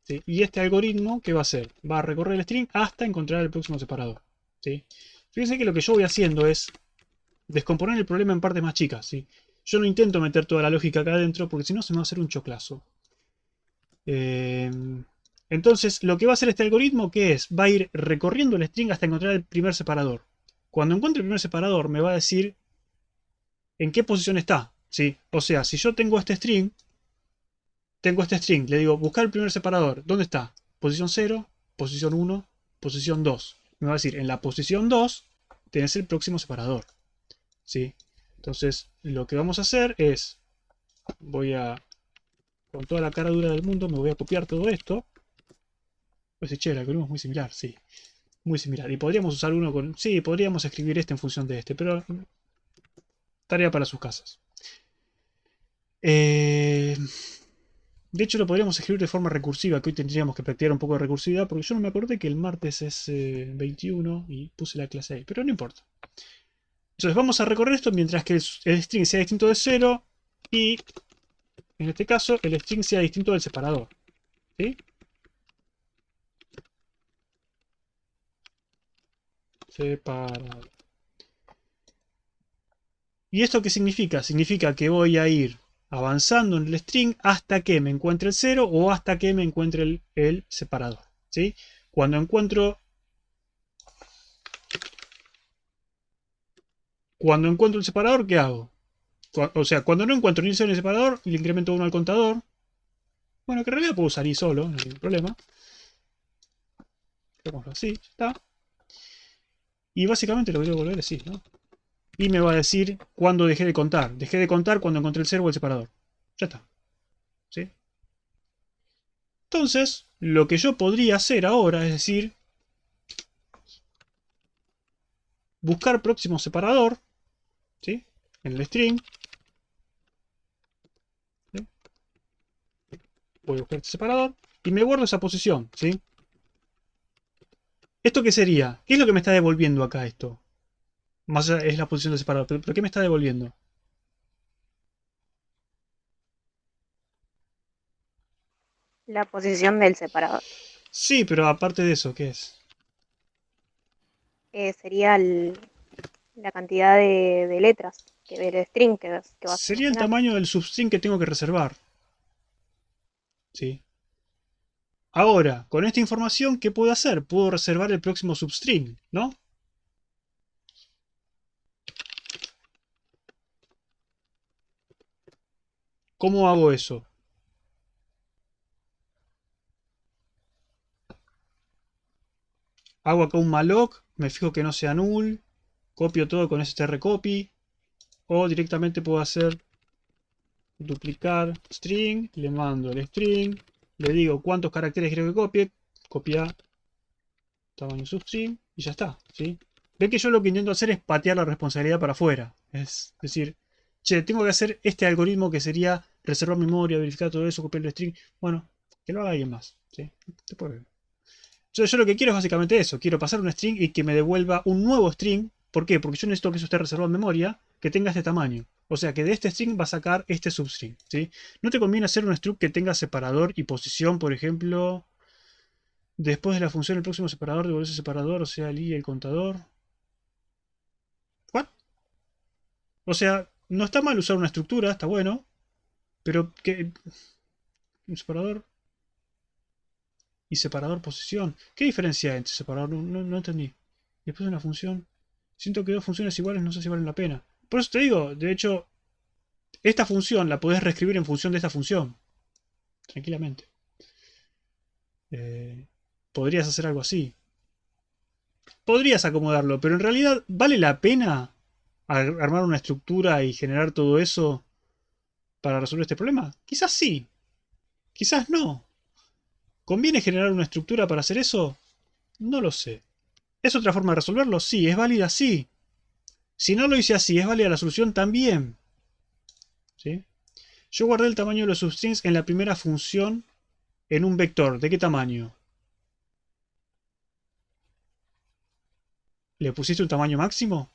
¿Sí? Y este algoritmo, ¿qué va a hacer? Va a recorrer el string hasta encontrar el próximo separador. ¿Sí? Fíjense que lo que yo voy haciendo es descomponer el problema en partes más chicas. ¿Sí? Yo no intento meter toda la lógica acá adentro porque si no se me va a hacer un choclazo. Entonces, lo que va a hacer este algoritmo, ¿qué es? Va a ir recorriendo el string hasta encontrar el primer separador. Cuando encuentre el primer separador, me va a decir en qué posición está. ¿Sí? O sea, si yo tengo este string, le digo, buscar el primer separador. ¿Dónde está? Posición 0, posición 1, posición 2. Me va a decir, en la posición 2 tenés el próximo separador. ¿Sí? Entonces, lo que vamos a hacer es, con toda la cara dura del mundo, me voy a copiar todo esto. Pues che, el algoritmo es muy similar, sí. Muy similar. Y podríamos usar uno con... Sí, podríamos escribir este en función de este, pero... Tarea para sus casas. De hecho, lo podríamos escribir de forma recursiva, que hoy tendríamos que practicar un poco de recursividad, porque yo no me acordé que el martes es 21 y puse la clase ahí, pero no importa. Entonces vamos a recorrer esto mientras que el string sea distinto de 0 y, en este caso, el string sea distinto del separador. ¿Sí? separador. ¿Y esto qué significa? Significa que voy a ir avanzando en el string hasta que me encuentre el 0 o hasta que me encuentre el separador. ¿Sí? Cuando encuentro el separador, ¿qué hago? O sea, cuando no encuentro ni el 0 ni el separador, le incremento 1 al contador. Bueno, que en realidad puedo usar i solo, no hay ningún problema. Hagámoslo así, ya está. Y básicamente lo que tengo que volver es sí, ¿no? Y me va a decir cuándo dejé de contar. Dejé de contar cuando encontré el 0 o el separador. Ya está. ¿Sí? Entonces, lo que yo podría hacer ahora es decir, buscar próximo separador, ¿sí? En el string. ¿Sí? Voy a buscar este separador y me guardo esa posición, ¿sí? ¿Esto qué sería? ¿Qué es lo que me está devolviendo acá esto? Más allá es la posición del separador, pero ¿qué me está devolviendo? La posición del separador. Sí, pero aparte de eso, ¿qué es? Sería la cantidad de letras del string que vas a Sería el almacenar. tamaño del substring que tengo que reservar. ¿Sí? Ahora, con esta información, ¿qué puedo hacer? Puedo reservar el próximo substring, ¿no? ¿Cómo hago eso? Hago acá un malloc, me fijo que no sea null, copio todo con strcopy, o directamente puedo hacer duplicar string, le mando el string, le digo cuántos caracteres quiero que copie, copiar tamaño substring y ya está, ¿sí? Ve que yo lo que intento hacer es patear la responsabilidad para afuera. Es decir, che, tengo que hacer este algoritmo que sería reservar memoria, verificar todo eso, copiar el string. Bueno, que lo haga alguien más, ¿sí? Después, yo lo que quiero es básicamente eso. Quiero pasar un string y que me devuelva un nuevo string. ¿Por qué? Porque yo necesito que eso esté reservado en memoria, que tenga este tamaño. O sea, que de este string va a sacar este substring, ¿sí? No te conviene hacer un struct que tenga separador y posición, por ejemplo. Después de la función el próximo separador devuelve ese separador, o sea, el i y el contador. ¿What? O sea, no está mal usar una estructura, está bueno. Pero que... un separador y separador posición. ¿Qué diferencia hay entre separador? No entendí. Después de una función. Siento que dos funciones iguales no sé si valen la pena. Por eso te digo, de hecho, esta función la podés reescribir en función de esta función. Tranquilamente. Podrías hacer algo así. Podrías acomodarlo, pero en realidad, ¿vale la pena armar una estructura y generar todo eso para resolver este problema? Quizás sí, quizás no. ¿Conviene generar una estructura para hacer eso? No lo sé. ¿Es otra forma de resolverlo? Sí. ¿Es válida? Sí. Si no lo hice así, ¿es válida la solución? También. ¿Sí? Yo guardé el tamaño de los substrings en la primera función en un vector. ¿De qué tamaño? ¿Le pusiste un tamaño máximo?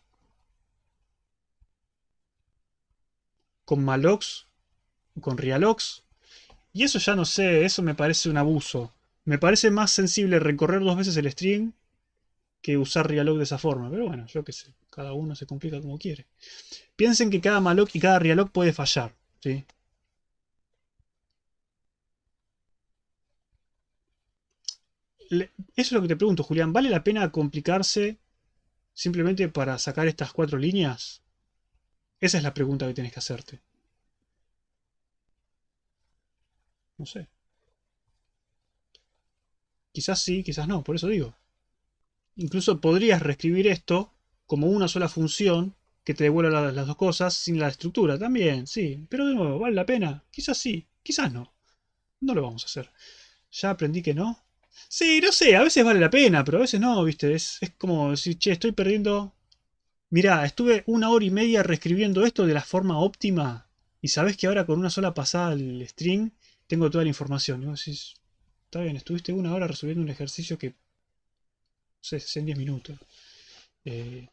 ¿Con mallocs? ¿Con realocs? Y eso ya no sé, eso me parece un abuso. Me parece más sensible recorrer dos veces el string que usar realloc de esa forma. Pero bueno, yo qué sé, cada uno se complica como quiere. Piensen que cada malloc y cada realloc puede fallar, ¿sí? Eso es lo que te pregunto, Julián. ¿Vale la pena complicarse simplemente para sacar estas 4 líneas? Esa es la pregunta que tienes que hacerte. No sé. Quizás sí, quizás no, por eso digo. Incluso podrías reescribir esto como una sola función que te devuelva las dos cosas sin la estructura también, sí. Pero de nuevo, ¿vale la pena? Quizás sí, quizás no. No lo vamos a hacer. Ya aprendí que no. Sí, no sé, a veces vale la pena, pero a veces no, ¿viste? Es como decir, che, estoy perdiendo... Mirá, estuve 1 hora y media reescribiendo esto de la forma óptima y sabés que ahora con una sola pasada al string tengo toda la información. Y vos decís, está bien, estuviste 1 hora resolviendo un ejercicio que, no sé, es en 10 minutos. Y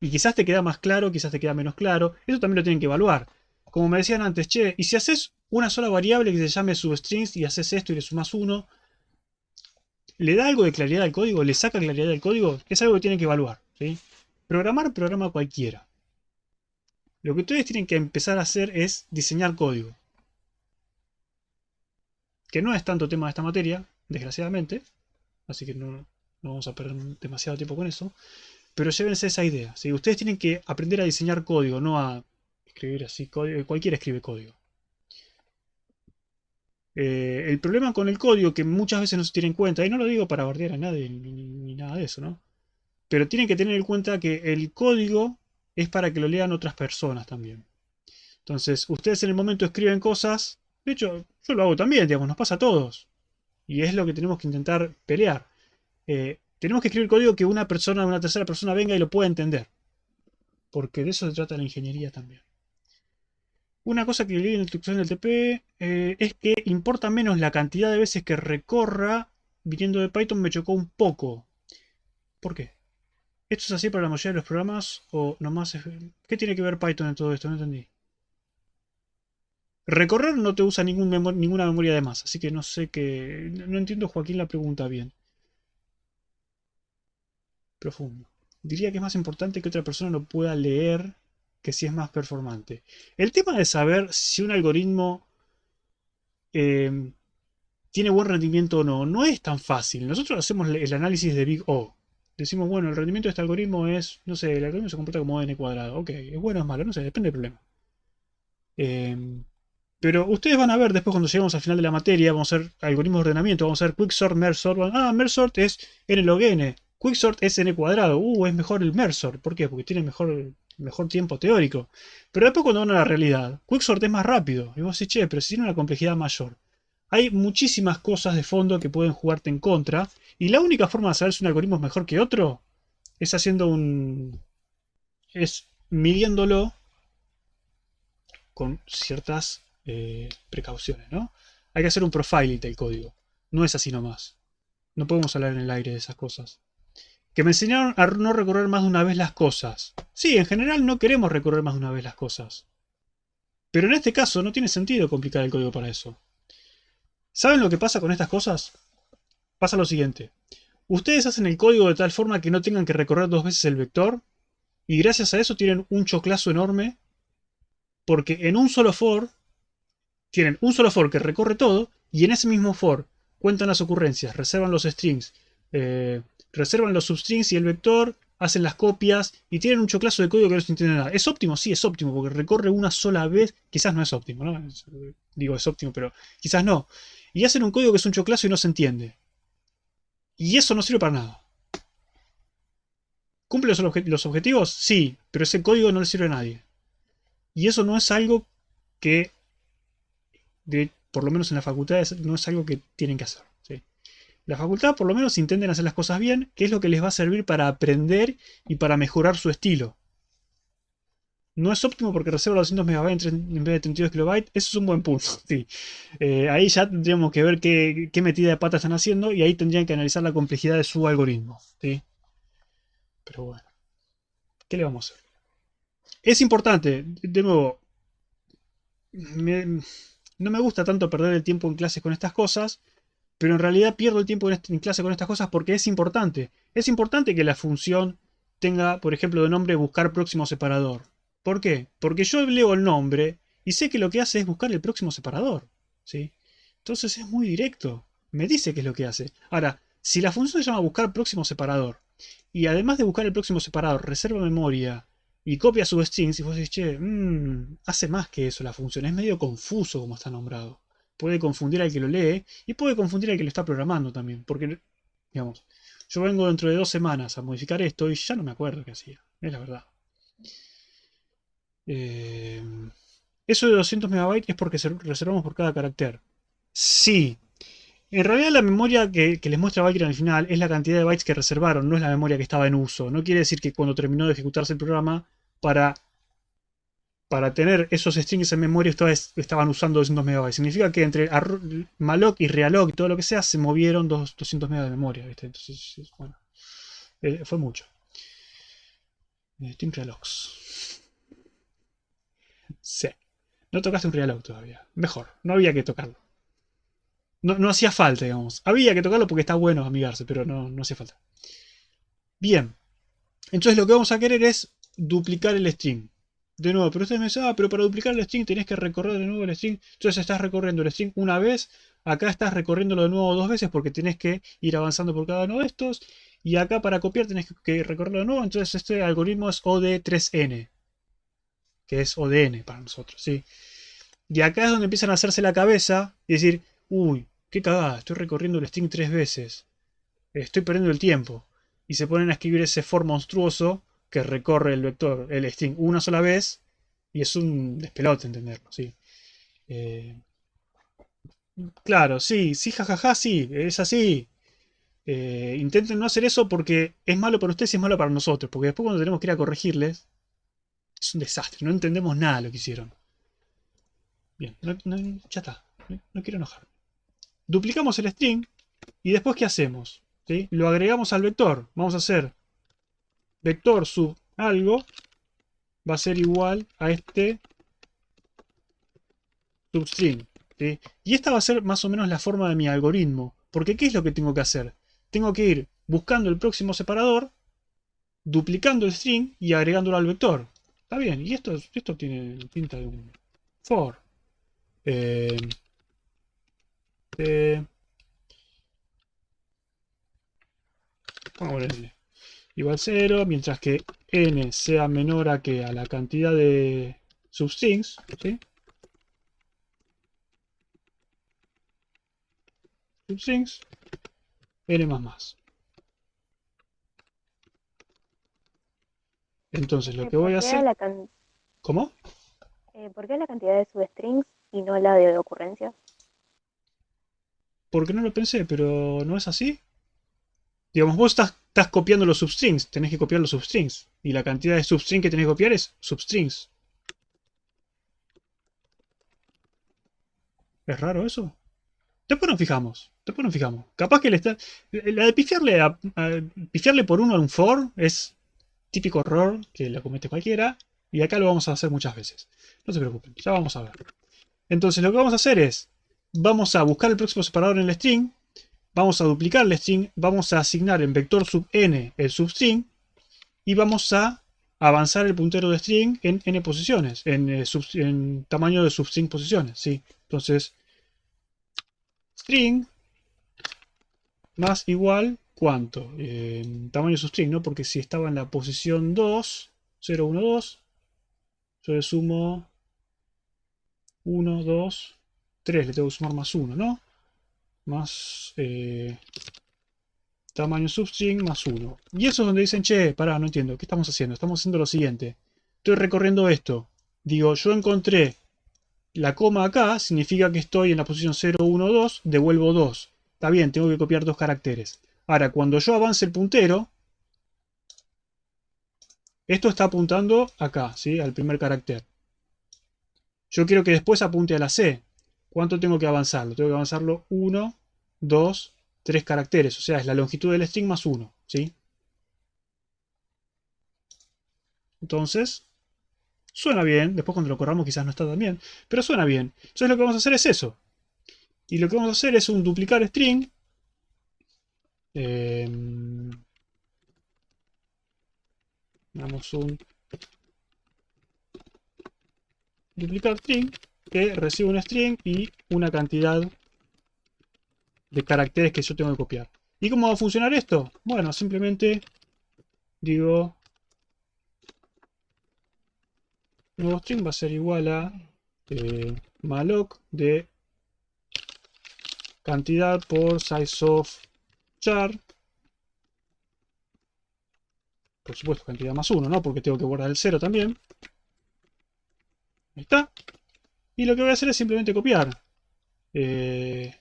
quizás te queda más claro, quizás te queda menos claro. Eso también lo tienen que evaluar. Como me decían antes, che, y si haces una sola variable que se llame substrings y haces esto y le sumas 1, le da algo de claridad al código, le saca claridad al código, es algo que tienen que evaluar. ¿Sí? Programa cualquiera. Lo que ustedes tienen que empezar a hacer es diseñar código. Que no es tanto tema de esta materia, desgraciadamente. Así que no vamos a perder demasiado tiempo con eso. Pero llévense esa idea. ¿Sí? Ustedes tienen que aprender a diseñar código, no a escribir así. Cualquiera escribe código. El problema con el código que muchas veces no se tiene en cuenta, y no lo digo para bardear a nadie ni nada de eso, ¿no? Pero tienen que tener en cuenta que el código es para que lo lean otras personas también. Entonces, ustedes en el momento escriben cosas, de hecho, yo lo hago también, digamos, nos pasa a todos. Y es lo que tenemos que intentar pelear. Tenemos que escribir código que una tercera persona venga y lo pueda entender. Porque de eso se trata la ingeniería también. Una cosa que leí en la introducción del TP es que importa menos la cantidad de veces que recorra viniendo de Python. Me chocó un poco. ¿Por qué? ¿Esto es así para la mayoría de los programas o nomás ¿Qué tiene que ver Python en todo esto? No entendí. Recorrer no te usa ninguna memoria de más, así que no sé qué... No entiendo, Joaquín, la pregunta bien. Profundo. Diría que es más importante que otra persona lo pueda leer que si es más performante. El tema de saber si un algoritmo tiene buen rendimiento o no, no es tan fácil. Nosotros hacemos el análisis de Big O. Decimos, bueno, el rendimiento de este algoritmo es, no sé, el algoritmo se comporta como n cuadrado. Ok, ¿es bueno o es malo? No sé, depende del problema. Pero ustedes van a ver después cuando lleguemos al final de la materia, vamos a hacer algoritmos de ordenamiento, vamos a hacer quicksort, mergesort. Mergesort es n log n. Quicksort es n cuadrado. Es mejor el mergesort. ¿Por qué? Porque tiene mejor tiempo teórico. Pero después cuando van a la realidad, quicksort es más rápido. Y vos decís, che, pero si tiene una complejidad mayor. Hay muchísimas cosas de fondo que pueden jugarte en contra. Y la única forma de saber si un algoritmo es mejor que otro es es midiéndolo con ciertas precauciones, ¿no? Hay que hacer un profiling del código. No es así nomás. No podemos hablar en el aire de esas cosas. Que me enseñaron a no recorrer más de una vez las cosas. Sí, en general no queremos recorrer más de una vez las cosas. Pero en este caso no tiene sentido complicar el código para eso. ¿Saben lo que pasa con estas cosas? Pasa lo siguiente. Ustedes hacen el código de tal forma que no tengan que recorrer dos veces el vector. Y gracias a eso tienen un choclazo enorme. Porque en un solo for tienen un solo for que recorre todo, y en ese mismo for cuentan las ocurrencias, reservan los strings, reservan los substrings y el vector, hacen las copias, y tienen un choclazo de código que no se entiende nada. ¿Es óptimo? Sí, es óptimo, porque recorre una sola vez. Quizás no es óptimo, ¿no? Digo, es óptimo, pero quizás no. Y hacen un código que es un choclazo y no se entiende. Y eso no sirve para nada. ¿Cumple los objetivos? Sí, pero ese código no le sirve a nadie. Y eso no es algo que por lo menos en la facultad, no es algo que tienen que hacer. ¿Sí? La facultad por lo menos intenten hacer las cosas bien, que es lo que les va a servir para aprender y para mejorar su estilo. No es óptimo porque reserva los 200 MB en vez de 32 KB. Eso es un buen punto. Sí. Ahí ya tendríamos que ver qué metida de pata están haciendo y ahí tendrían que analizar la complejidad de su algoritmo. ¿Sí? Pero bueno, ¿qué le vamos a hacer? Es importante, de nuevo, no me gusta tanto perder el tiempo en clases con estas cosas, pero en realidad pierdo el tiempo en clase con estas cosas porque es importante. Es importante que la función tenga, por ejemplo, de nombre buscar próximo separador. ¿Por qué? Porque yo leo el nombre y sé que lo que hace es buscar el próximo separador. ¿Sí? Entonces es muy directo. Me dice qué es lo que hace. Ahora, si la función se llama buscar próximo separador y además de buscar el próximo separador reserva memoria y copia substrings y vos decís, che, hace más que eso la función. Es medio confuso como está nombrado. Puede confundir al que lo lee y puede confundir al que lo está programando también. Porque, digamos, yo vengo dentro de 2 semanas a modificar esto y ya no me acuerdo qué hacía. Es la verdad. Eso de 200 MB es porque reservamos por cada carácter. Sí. En realidad la memoria que les muestra Valkyrie al final es la cantidad de bytes que reservaron, no es la memoria que estaba en uso. No quiere decir que cuando terminó de ejecutarse el programa, para tener esos strings en memoria estaban usando 200 MB. Significa que entre malloc y realloc y todo lo que sea, se movieron 200 MB de memoria. ¿Viste? Entonces, bueno, fue mucho. Steam Realocs. Sí. No tocaste un realloc todavía. Mejor. No había que tocarlo. no hacía falta, digamos. Había que tocarlo porque está bueno amigarse, pero no hacía falta. Bien. Entonces lo que vamos a querer es duplicar el string. De nuevo, pero ustedes me dicen, pero para duplicar el string tenés que recorrer de nuevo el string. Entonces estás recorriendo el string una vez. Acá estás recorriéndolo de nuevo 2 veces porque tenés que ir avanzando por cada uno de estos. Y acá para copiar tenés que recorrerlo de nuevo. Entonces este algoritmo es OD3N. Que es ODN para nosotros, ¿sí? Y acá es donde empiezan a hacerse la cabeza y decir, uy, qué cagada, estoy recorriendo el string 3 veces. Estoy perdiendo el tiempo. Y se ponen a escribir ese for monstruoso que recorre el vector, el string, una sola vez. Y es un despelote entenderlo, ¿sí? Claro, sí, jajaja, sí, es así. Intenten no hacer eso porque es malo para ustedes y es malo para nosotros. Porque después cuando tenemos que ir a corregirles, es un desastre. No entendemos nada de lo que hicieron. Bien, ya está. No quiero enojar. Duplicamos el string y después ¿qué hacemos? ¿Sí? Lo agregamos al vector. Vamos a hacer vector sub algo va a ser igual a este substring. ¿Sí? Y esta va a ser más o menos la forma de mi algoritmo. Porque ¿qué es lo que tengo que hacer? Tengo que ir buscando el próximo separador, duplicando el string y agregándolo al vector. Está bien, y esto tiene pinta de un for. Eh, vamos a ponerle igual 0, mientras que n sea menor a que a la cantidad de substrings, ¿sí? Substrings, n más más. Entonces lo que voy a hacer... ¿Cómo? ¿Por qué la cantidad de substrings y no la de ocurrencias? Porque no lo pensé, pero ¿no es así? Digamos, vos estás copiando los substrings, tenés que copiar los substrings. Y la cantidad de substrings que tenés que copiar es substrings. ¿Es raro eso? Después nos fijamos. Después nos fijamos. Capaz que le está... La de pifiarle por uno a un for es típico error que lo comete cualquiera. Y acá lo vamos a hacer muchas veces. No se preocupen, ya vamos a ver. Entonces lo que vamos a hacer es... Vamos a buscar el próximo separador en el string. Vamos a duplicar el string. Vamos a asignar en vector sub n el substring. Y vamos a avanzar el puntero de string en n posiciones. En tamaño de substring posiciones. ¿Sí? Entonces... String más igual, ¿cuánto? Tamaño substring, ¿no? Porque si estaba en la posición 2, 0, 1, 2, yo le sumo 1, 2, 3, le tengo que sumar más 1, ¿no? Más tamaño substring más 1. Y eso es donde dicen, che, pará, no entiendo, ¿qué estamos haciendo? Estamos haciendo lo siguiente. Estoy recorriendo esto. Digo, yo encontré la coma acá, significa que estoy en la posición 0, 1, 2, devuelvo 2. Está bien, tengo que copiar 2 caracteres. Ahora, cuando yo avance el puntero, esto está apuntando acá, ¿sí? Al primer carácter. Yo quiero que después apunte a la C. ¿Cuánto tengo que avanzarlo? Tengo que avanzarlo 1, 2, 3 caracteres. O sea, es la longitud del string más 1, ¿sí? Entonces, suena bien. Después cuando lo corramos quizás no está tan bien. Pero suena bien. Entonces lo que vamos a hacer es eso. Y lo que vamos a hacer es un duplicar string. Damos un duplicar string que recibe un string y una cantidad de caracteres que yo tengo que copiar. ¿Y cómo va a funcionar esto? Bueno, simplemente digo nuevo string va a ser igual a malloc de cantidad por size of char. Por supuesto, cantidad más 1, ¿no? Porque tengo que guardar el 0 también. Ahí está. Y lo que voy a hacer es simplemente copiar. ¿Qué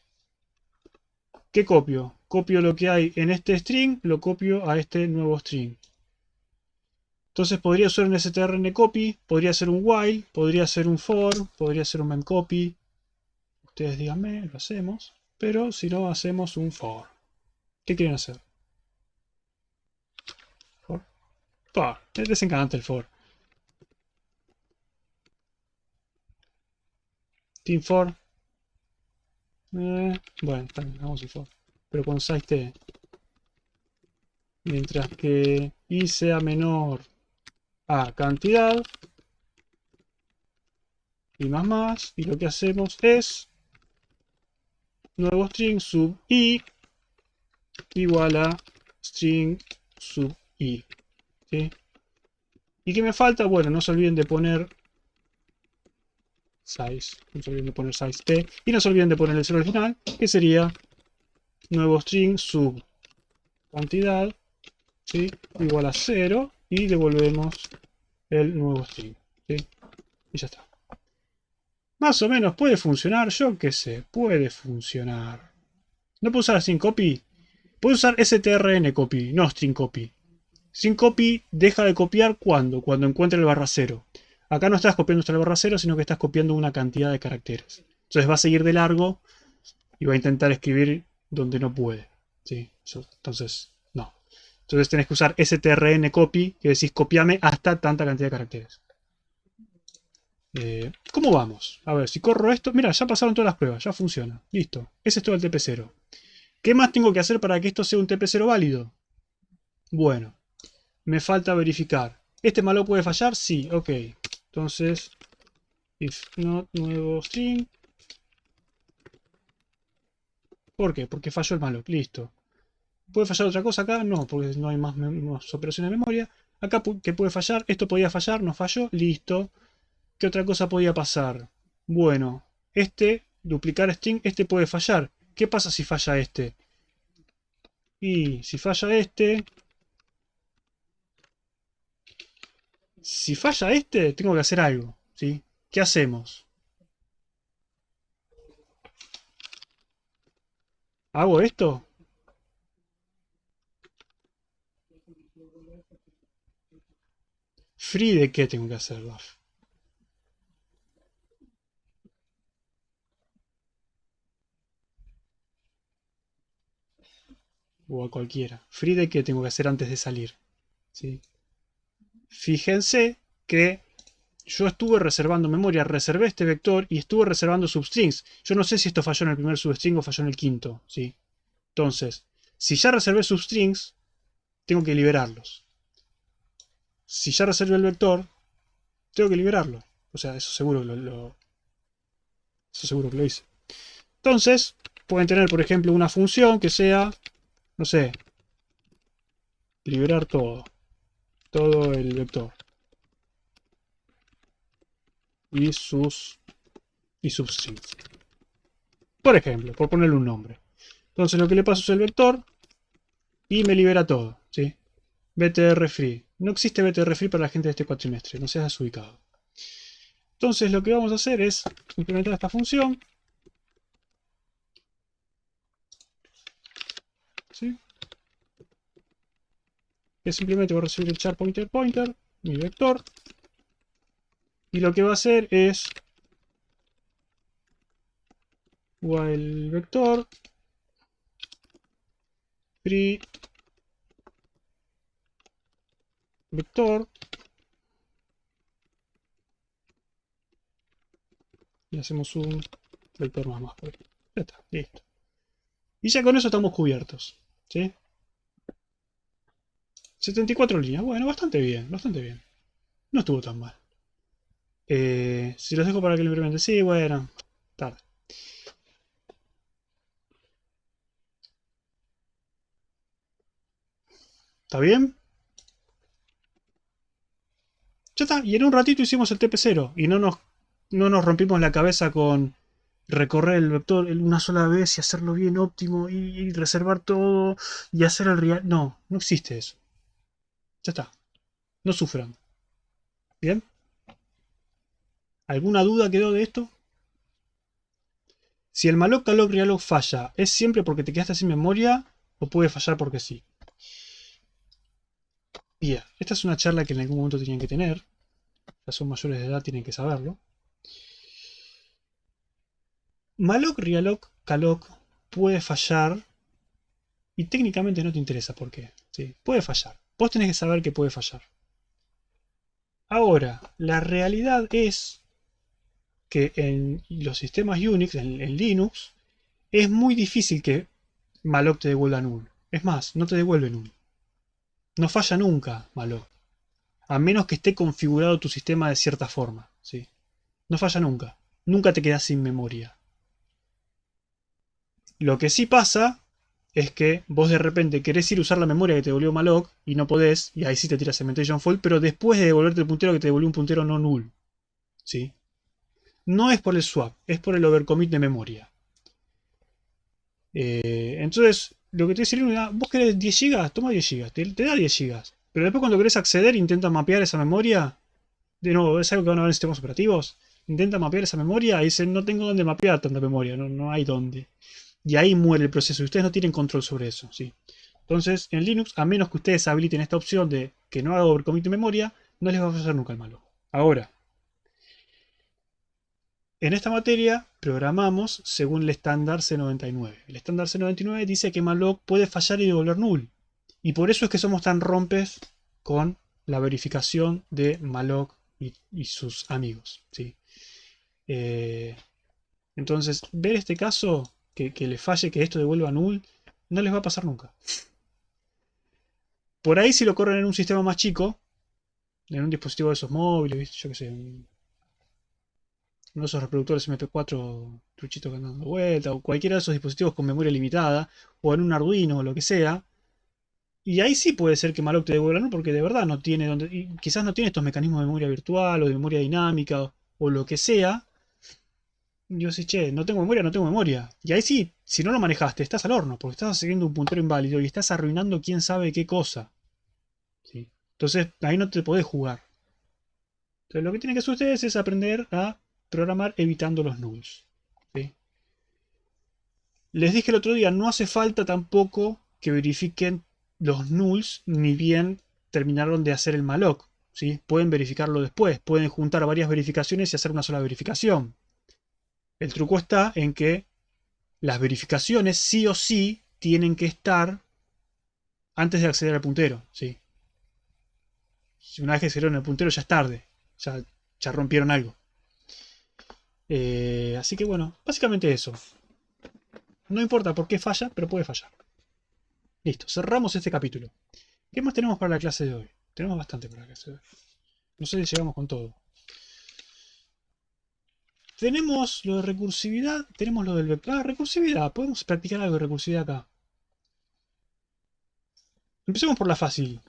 copio? Copio lo que hay en este string, lo copio a este nuevo string. Entonces podría ser un strncopy, podría ser un while, podría ser un for, podría ser un memcopy. Ustedes díganme, lo hacemos. Pero si no, hacemos un for. ¿Qué quieren hacer? For. For. Les encanta el for. Team for. Bueno, está bien, hagamos un for. Pero con size t. Mientras que i sea menor a cantidad. Y más. Y lo que hacemos es nuevo string sub i igual a string sub i. ¿Sí? ¿Y qué me falta? Bueno, no se olviden de poner size. No se olviden de poner size t. Y no se olviden de poner el 0 al final, que sería nuevo string sub cantidad, ¿sí? Igual a 0. Y devolvemos el nuevo string. ¿Sí? Y ya está. Más o menos puede funcionar, yo qué sé, puede funcionar. ¿No puedo usar string copy? Puedo usar strncopy, no string copy. String copy deja de copiar cuando encuentre el barra cero. Acá no estás copiando hasta el barra cero, sino que estás copiando una cantidad de caracteres. Entonces va a seguir de largo y va a intentar escribir donde no puede. ¿Sí? Entonces, no. Entonces tenés que usar strncopy, que decís copiame hasta tanta cantidad de caracteres. ¿Cómo vamos? A ver, si corro esto... Mira, ya pasaron todas las pruebas, ya funciona. Listo. Ese es todo el TP0. ¿Qué más tengo que hacer para que esto sea un TP0 válido? Bueno, me falta verificar. ¿Este malloc puede fallar? Sí, ok. Entonces, if not nuevo string. ¿Por qué? Porque falló el malloc. Listo. ¿Puede fallar otra cosa acá? No, porque no hay más operaciones de memoria. Acá, ¿qué puede fallar? Esto podía fallar, no falló. Listo. ¿Qué otra cosa podía pasar? Bueno, duplicar string, puede fallar. ¿Qué pasa si falla este? Y si falla si falla tengo que hacer algo, ¿sí? ¿Qué hacemos? ¿Hago esto? ¿Free de qué tengo que hacer, Duff? O a cualquiera. ¿Free de qué tengo que hacer antes de salir? ¿Sí? Fíjense que yo estuve reservando memoria, reservé este vector y estuve reservando substrings. Yo no sé si esto falló en el primer substring o falló en el quinto, ¿sí? Entonces, si ya reservé substrings, tengo que liberarlos. Si ya reservé el vector, tengo que liberarlo. O sea, eso seguro que eso seguro que lo hice. Entonces, pueden tener, por ejemplo, una función que sea, no sé, liberar todo el vector. Y substrings. Por ejemplo, por ponerle un nombre. Entonces lo que le paso es el vector y me libera todo, ¿sí? BTR free. No existe BTR free para la gente de este cuatrimestre, no seas desubicado. Entonces lo que vamos a hacer es implementar esta función. ¿Sí? Que simplemente voy a recibir el char pointer, mi vector. Y lo que va a hacer es while vector free vector y hacemos un vector más por aquí. Ya está, listo. Y ya con eso estamos cubiertos, ¿sí? 74 líneas, bueno, bastante bien, bastante bien. No estuvo tan mal. Si los dejo para que lo implementen, sí, bueno, tarde. ¿Está bien? Ya está, y en un ratito hicimos el TP0 y no nos rompimos la cabeza con recorrer el vector una sola vez y hacerlo bien óptimo y reservar todo y hacer el real. No, no existe eso. Ya está. No sufran. ¿Bien? ¿Alguna duda quedó de esto? Si el malloc calloc realloc falla, ¿es siempre porque te quedaste sin memoria o puede fallar porque sí? Bien, esta es una charla que en algún momento tenían que tener. Ya son mayores de edad, tienen que saberlo. Malloc, realloc, calloc puede fallar y técnicamente no te interesa por qué. ¿Sí? Puede fallar. Vos tenés que saber que puede fallar. Ahora, la realidad es que en los sistemas Unix, en Linux, es muy difícil que malloc te devuelva null. Es más, no te devuelve null. No falla nunca malloc. A menos que esté configurado tu sistema de cierta forma. ¿Sí? No falla nunca. Nunca te quedas sin memoria. Lo que sí pasa es que vos de repente querés ir a usar la memoria que te devolvió malloc y no podés, y ahí sí te tiras Cementation Fall, pero después de devolverte el puntero que te devolvió un puntero no null. ¿Sí? No es por el swap, es por el overcommit de memoria. Entonces, lo que te dice Linux, vos querés 10 GB, toma 10 GB, te da 10 GB. Pero después cuando querés acceder, intenta mapear esa memoria. De nuevo, es algo que van a ver en sistemas operativos. Intenta mapear esa memoria y dice, no tengo dónde mapear tanta memoria, no hay dónde. Y ahí muere el proceso y ustedes no tienen control sobre eso. ¿Sí? Entonces, en Linux, a menos que ustedes habiliten esta opción de que no haga overcommit de memoria, no les va a fallar nunca el malo. Ahora, en esta materia programamos según el estándar C99. El estándar C99 dice que malloc puede fallar y devolver null. Y por eso es que somos tan rompes con la verificación de malloc y sus amigos. ¿Sí? Entonces, ver este caso, que le falle que esto devuelva null, no les va a pasar nunca. Por ahí si lo corren en un sistema más chico, en un dispositivo de esos móviles, yo qué sé, uno de esos reproductores MP4 truchitos que andan dando vuelta, o cualquiera de esos dispositivos con memoria limitada, o en un Arduino o lo que sea. Y ahí sí puede ser que malloc te devuelva null porque de verdad no tiene donde. Y quizás no tiene estos mecanismos de memoria virtual o de memoria dinámica o lo que sea. Y yo sé, che, no tengo memoria, no tengo memoria. Y ahí sí, si no lo manejaste, estás al horno, porque estás siguiendo un puntero inválido y estás arruinando quién sabe qué cosa. ¿Sí? Entonces ahí no te podés jugar. Entonces lo que tienen que hacer ustedes es aprender a programar evitando los nulls. ¿Sí? Les dije el otro día, no hace falta tampoco que verifiquen los nulls ni bien terminaron de hacer el malloc. ¿Sí? Pueden verificarlo después, pueden juntar varias verificaciones y hacer una sola verificación. El truco está en que las verificaciones sí o sí tienen que estar antes de acceder al puntero. ¿Sí? Si una vez que accedieron al puntero ya es tarde, ya rompieron algo. Así que bueno, básicamente eso. No importa por qué falla, pero puede fallar. Listo, cerramos este capítulo. ¿Qué más tenemos para la clase de hoy? Tenemos bastante para la clase de hoy. No sé si llegamos con todo. Tenemos lo de recursividad, tenemos lo del vector. Recursividad, podemos practicar algo de recursividad acá. Empecemos por la fácil.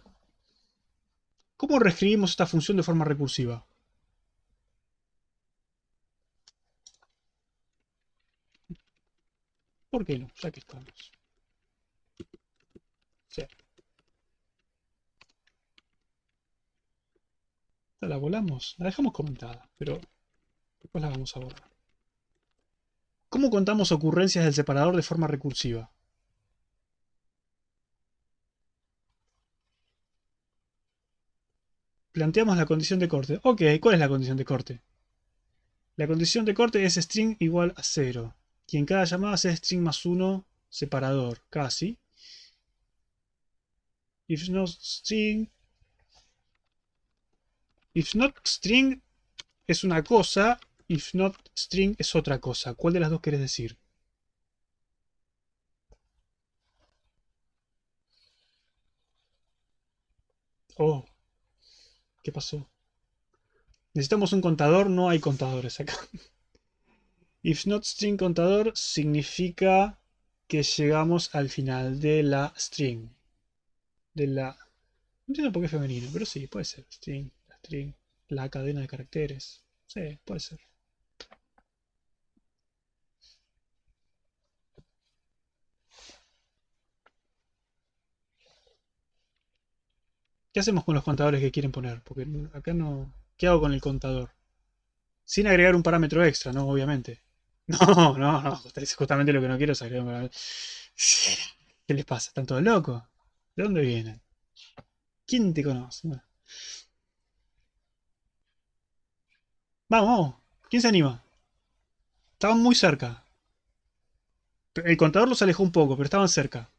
¿Cómo reescribimos esta función de forma recursiva? ¿Por qué no? Ya que estamos. Sí. La volamos, la dejamos comentada, pero después la vamos a borrar. ¿Cómo contamos ocurrencias del separador de forma recursiva? Planteamos la condición de corte. Ok, ¿cuál es la condición de corte? La condición de corte es string igual a 0. Y en cada llamada sea string más 1 separador, casi. If not string es una cosa, if not string es otra cosa. ¿Cuál de las dos querés decir? Oh, ¿qué pasó? Necesitamos un contador, no hay contadores acá. If not string contador significa que llegamos al final de la string. No entiendo por qué es femenino, pero sí, puede ser. String, la cadena de caracteres. Sí, puede ser. ¿Qué hacemos con los contadores que quieren poner? Porque acá no... ¿Qué hago con el contador? Sin agregar un parámetro extra, ¿no? Obviamente. No. Es justamente lo que no quiero es agregar un parámetro. ¿Qué les pasa? ¿Están todos locos? ¿De dónde vienen? ¿Quién te conoce? Bueno. Vamos. ¿Quién se anima? Estaban muy cerca. El contador los alejó un poco, pero estaban cerca.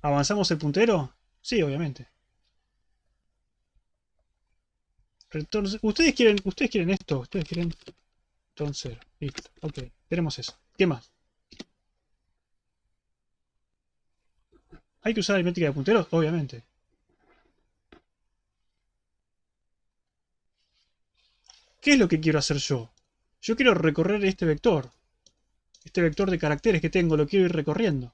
¿Avanzamos el puntero? Sí, obviamente. Entonces, ustedes quieren esto. Ustedes quieren Ton 0. Listo. Ok. Tenemos eso. ¿Qué más? ¿Hay que usar aritmética de punteros? Obviamente. ¿Qué es lo que quiero hacer yo? Yo quiero recorrer este vector. Este vector de caracteres que tengo, lo quiero ir recorriendo.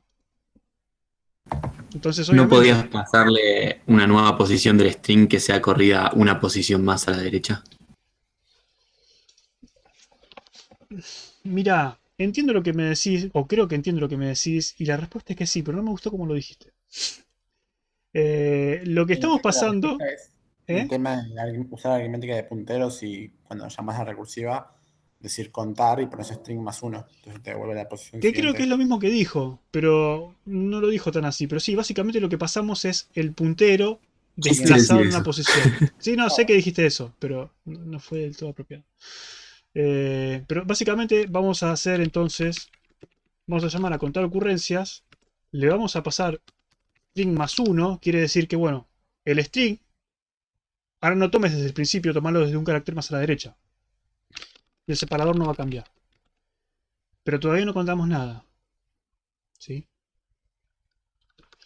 Entonces, ¿No obviamente, podías pasarle una nueva posición del string que sea corrida una posición más a la derecha? mira, entiendo lo que me decís, o creo que entiendo lo que me decís, y la respuesta es que sí, pero no me gustó como lo dijiste. Lo que estamos La pasando... respuesta es el ¿eh? tema de usar la aritmética de punteros y cuando llamas a recursiva, decir contar y pones string +1. Entonces te devuelve la posición Que creo que es siguiente. lo mismo que dijo, pero no lo dijo tan así. Pero sí, básicamente lo que pasamos es el puntero Quise desplazado decir en una eso. posición. Sí, no, sé que dijiste eso, pero no fue del todo apropiado. Pero básicamente vamos a hacer entonces, vamos a llamar a contar ocurrencias, le vamos a pasar string +1, quiere decir que, bueno, el string, ahora no tomes desde el principio, tomalo desde un carácter más a la derecha. Y el separador no va a cambiar. Pero todavía no contamos nada. ¿Sí?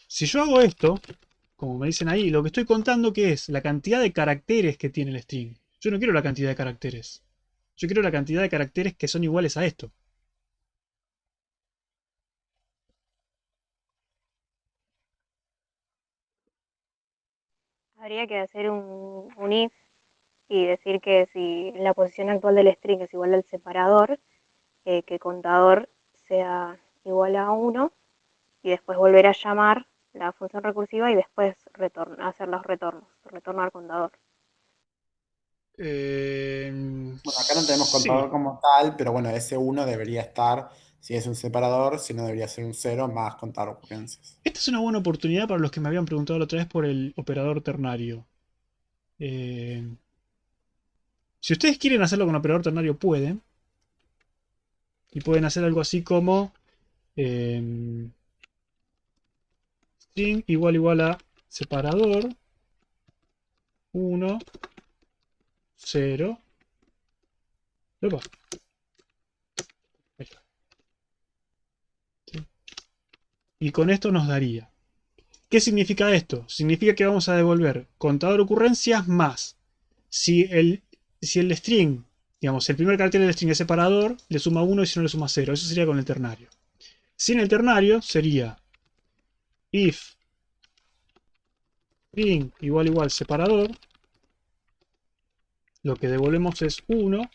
Si yo hago esto, como me dicen ahí, lo que estoy contando que es la cantidad de caracteres que tiene el string. Yo no quiero la cantidad de caracteres. Yo quiero la cantidad de caracteres que son iguales a esto. Habría que hacer un if y decir que si la posición actual del string es igual al separador, que el contador sea igual a 1 y después volver a llamar la función recursiva y después hacer los retornos, retorno al contador. Bueno, acá no tenemos Sí. contador como tal, pero bueno, ese 1 debería estar, si es un separador, si no debería ser un 0 más contar ocurrencias. Esta es una buena oportunidad para los que me habían preguntado la otra vez por el operador ternario. Eh, si ustedes quieren hacerlo con operador ternario, pueden. Y pueden hacer algo así como string igual a separador 1, 0. Opa, ahí está. ¿Sí? Y con esto nos daría. ¿Qué significa esto? Significa que vamos a devolver contador ocurrencias más. Si el string, digamos, el primer carácter del string es separador, le suma 1 y si no le suma 0. Eso sería con el ternario. Sin el ternario sería if string igual separador, lo que devolvemos es 1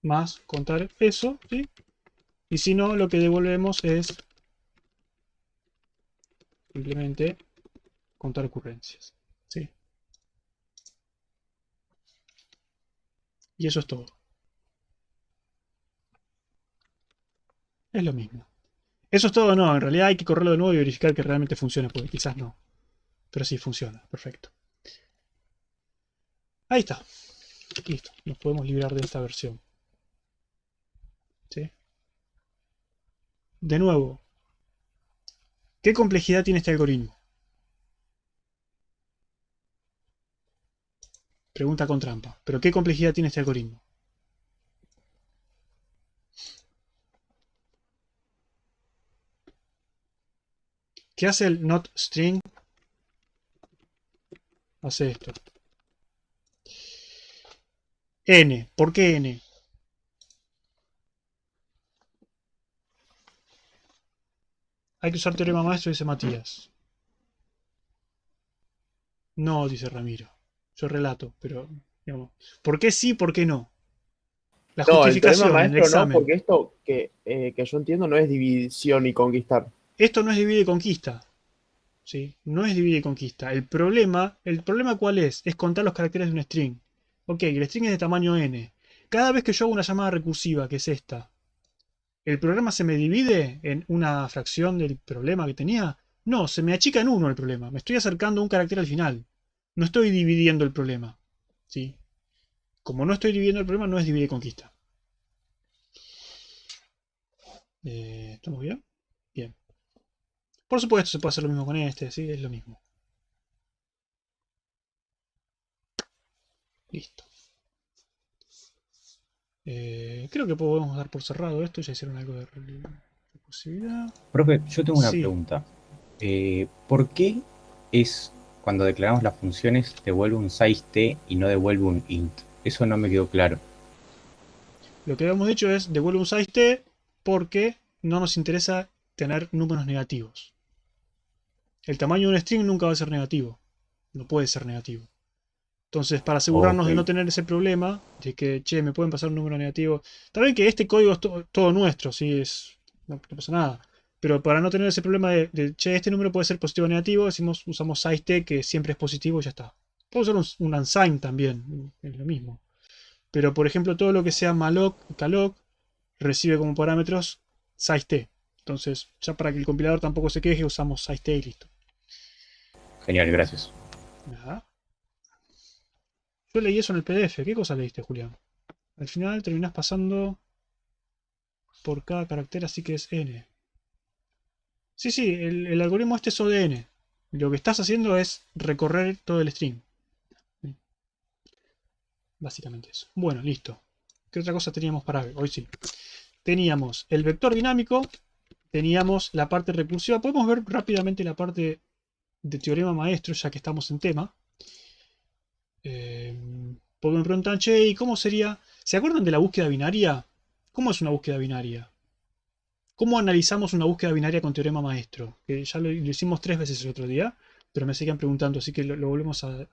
más contar eso, ¿sí? Y si no, lo que devolvemos es simplemente contar ocurrencias, ¿sí? Y eso es todo. Es lo mismo. Eso es todo, no. En realidad hay que correrlo de nuevo y verificar que realmente funciona, porque quizás no. Pero sí funciona. Perfecto. Ahí está. Listo. Nos podemos librar de esta versión. ¿Sí? De nuevo, ¿qué complejidad tiene este algoritmo? Pregunta con trampa. ¿Pero qué complejidad tiene este algoritmo? ¿Qué hace el not string? Hace esto. N. ¿Por qué N? Hay que usar teorema maestro, dice Matías. No, dice Ramiro. Yo relato, pero, digamos, ¿por qué sí, por qué no? La No, el teorema justificación en el maestro no, examen. porque esto que yo entiendo no es división y conquistar. Esto no es divide y conquista. ¿Sí? No es divide y conquista. ¿El problema cuál es? Es contar los caracteres de un string. Ok, el string es de tamaño n. Cada vez que yo hago una llamada recursiva, que es esta, ¿el programa se me divide en una fracción del problema que tenía? No, se me achica en 1 el problema. Me estoy acercando a un carácter al final. No estoy dividiendo el problema. ¿Sí? Como no estoy dividiendo el problema, no es divide y conquista. ¿Estamos bien? Bien. Por supuesto, se puede hacer lo mismo con este, ¿sí? Es lo mismo. Listo. Creo que podemos dar por cerrado esto. Ya hicieron algo de recursividad. Profe, yo tengo una Sí. pregunta. ¿Por qué cuando declaramos las funciones devuelve un size_t y no devuelve un int? Eso no me quedó claro. Lo que habíamos dicho es devuelve un size t porque no nos interesa tener números negativos. El tamaño de un string nunca va a ser negativo. No puede ser negativo. Entonces, para asegurarnos de no Ok. tener ese problema, de que, che, me pueden pasar un número negativo. Está bien que este código es todo nuestro, ¿sí? No pasa nada. Pero para no tener ese problema che, este número puede ser positivo o negativo, usamos size_t, que siempre es positivo y ya está. Puedo usar un unsigned también, es lo mismo. Pero, por ejemplo, todo lo que sea malloc y calloc recibe como parámetros size_t. Entonces, ya para que el compilador tampoco se queje, usamos size_t y listo. Genial, gracias. Nada. Yo leí eso en el PDF. ¿Qué cosa leíste, Julián? Al final terminás pasando por cada carácter, así que es n. Sí, sí, el algoritmo este es ODN. Lo que estás haciendo es recorrer todo el string. Básicamente eso. Bueno, listo. ¿Qué otra cosa teníamos para ver? Hoy sí. Teníamos el vector dinámico. Teníamos la parte recursiva. Podemos ver rápidamente la parte de teorema maestro, ya que estamos en tema. Porque me preguntan, che, ¿y cómo sería? ¿Se acuerdan de la búsqueda binaria? ¿Cómo es una búsqueda binaria? ¿Cómo analizamos una búsqueda binaria con teorema maestro? Que ya lo hicimos 3 veces el otro día, pero me siguen preguntando, así que lo volvemos a